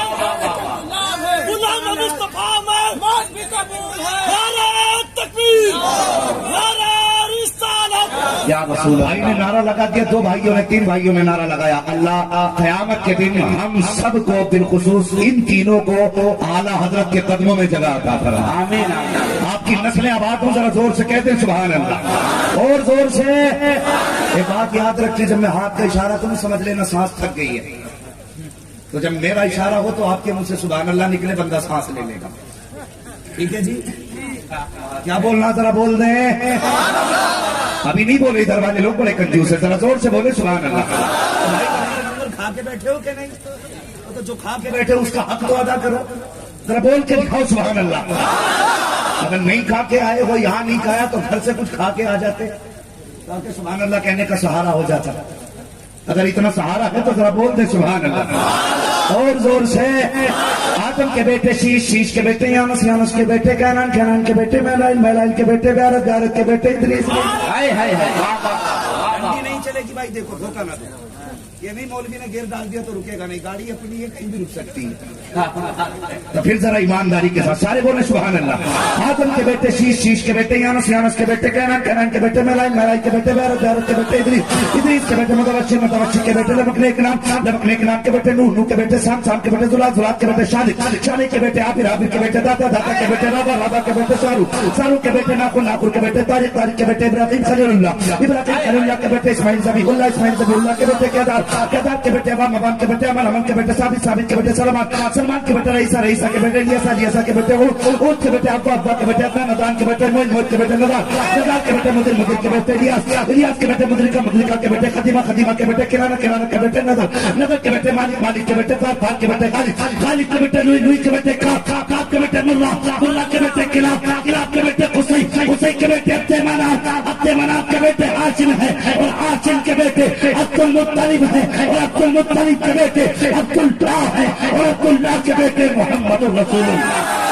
क्या रसूल भाई ने नारा लगा दिया, दो भाइयों ने, तीन भाइयों ने नारा लगाया। अल्लाह क़यामत के दिन हम सबको बिलखुसूस इन तीनों को आला हजरत के कदमों में जगह अता करा। आमीन। आपकी नस्लें आबाद हो, जरा जोर से कहते हैं सुभान अल्लाह, और जोर से। एक बात याद रखिए, जब मैं हाथ का इशारा करूं समझ लेना सांस थक गई है, तो जब मेरा इशारा हो तो आपके मुंह से सुभान अल्लाह निकले, बंदा सांस ले लेगा। ठीक है जी, क्या बोलना जरा बोल दें। अभी नहीं बोले इधर वाले लोग, बड़े कंजूस है, जरा जोर से बोले सुभान अल्लाह। खा के बैठे हो क्या? नहीं, तो जो खा के बैठे उसका हक तो अदा करो, जरा बोल के दिखाओ सुभान अल्लाह। अगर नहीं खा के आए हो, यहाँ नहीं खाया तो घर से कुछ खा के आ जाते, ताकि सुभान अल्लाह कहने का सहारा हो जाता। अगर इतना सहारा है तो जरा बोल दे सुभान अल्लाह और जोर से। आदम के बेटे शीश, शीश के बेटे यानस, यानस के बेटे कैनान, कैनान के बेटे मैलाइल, मैलाइल के बेटे गारत, गारत के बेटे इदरीस। हाय हाय हाय, ठंडी नहीं चलेगी भाई, देखो धोखा ना दो। ये नहीं मौलवी ने गियर डाल दिया तो रुकेगा नहीं, गाड़ी अपनी है, कहीं भी रुक सकती है। तो फिर जरा ईमानदारी के साथ सारे बोले सुभान अल्लाह। आदम के बेटे शीश, शीश के बेटे यानस, यानस के बेटे कैनान, कैनान के बेटे मैलाइल, मैलाइल के बेटे गारत, गारत के बेटे इदरीस, इदरीस के बेटे मुतवस्सिल, मुतवस्सिल के बेटे लमकने के नाम, लमकने के नाम के बेटे नूह, नूह के बेटे शाम, शाम के बेटे जुलाल, जुलाल के बेटे शालिक, शालिक के बेटे आबिर, आबिर के बेटे दाता, दाता के बेटे राबा, राबा के बेटे शारू, शारू के बेटे नाकुर, नाकुर के बेटे तारिक, तारिक के बेटे इब्राहिम खलीलुल्लाह, इब्राहिम खलीलुल्लाह के बेटे इस्माइल ज़बीहुल्लाह, इस्माइल ज़बीहुल्लाह के बेटे केदार, केदार के बेटे अवाम, अवाम के बेटे अमन, अमन के बेटे साबित, साबित के बेटे सलमान, सलमान के बेटे रईसा, रईसा के बेटे इलियासा, इलियासा के बेटे ऊद, ऊद के बेटे अब्बा, अब्बा के बेटे अदनान, अदनान के बेटे मोइद, मोइद के बेटे नदार, नदार के बेटे मुदिर, मुदिर के बेटे इलियास, इलियास के बेटे मुदरिका, मुदरिका के बेटे खदीमा, खदीमा के बेटे किराना, किराना के बेटे नदर, नदर के बेटे मालिक, मालिक के बेटे फार, फार के बेटे खालिद, खालिद के बेटे लुई, लुई के बेटे काब, काब के बेटे मुल्ला, मुल्ला के बेटे किलाब, किलाब के बेटे कुसै, कुसै के बेटे अब्दे मनाफ, अब्दे मनाफ के बेटे हाशिम है, और हाशिम के बेटे अब्दुल मुत्तलिब है, और अब्दुल मुत्तलिब के बेटे अब्दुल्लाह है, और अब्दुल्लाह के बेटे मोहम्मद रसूलुल्लाह।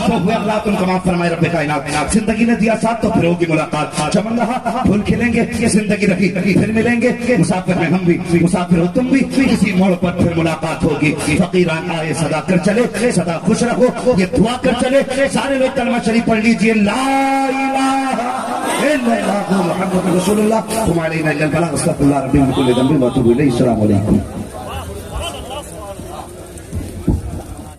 तो हुए अल्लाह तुम कमा फरमाए रब्बे कायनात। जिंदगी ने दिया साथ तो फिर होगी मुलाकात। चमन रहा फूल खिलेंगे, ये जिंदगी रही फिर मिलेंगे। मुसाफिर हैं हम भी, मुसाफिर हो तुम भी, किसी मोड़ पर फिर मुलाकात होगी। फकीरान आए सदा कर चले, सदा खुश रहो ये दुआ कर चले। सारे लोग कलमा शरीफ पढ़ लीजिए, ला इलाहा इल्लल्लाह मुहम्मद रसूलुल्लाह। तुम्हारे नजर बला अस्तगफिरुल्लाह रब्बी मिन कुल्ली ज़ंबि व अतूबु इलैहि। अस्सलामु अलैकुम।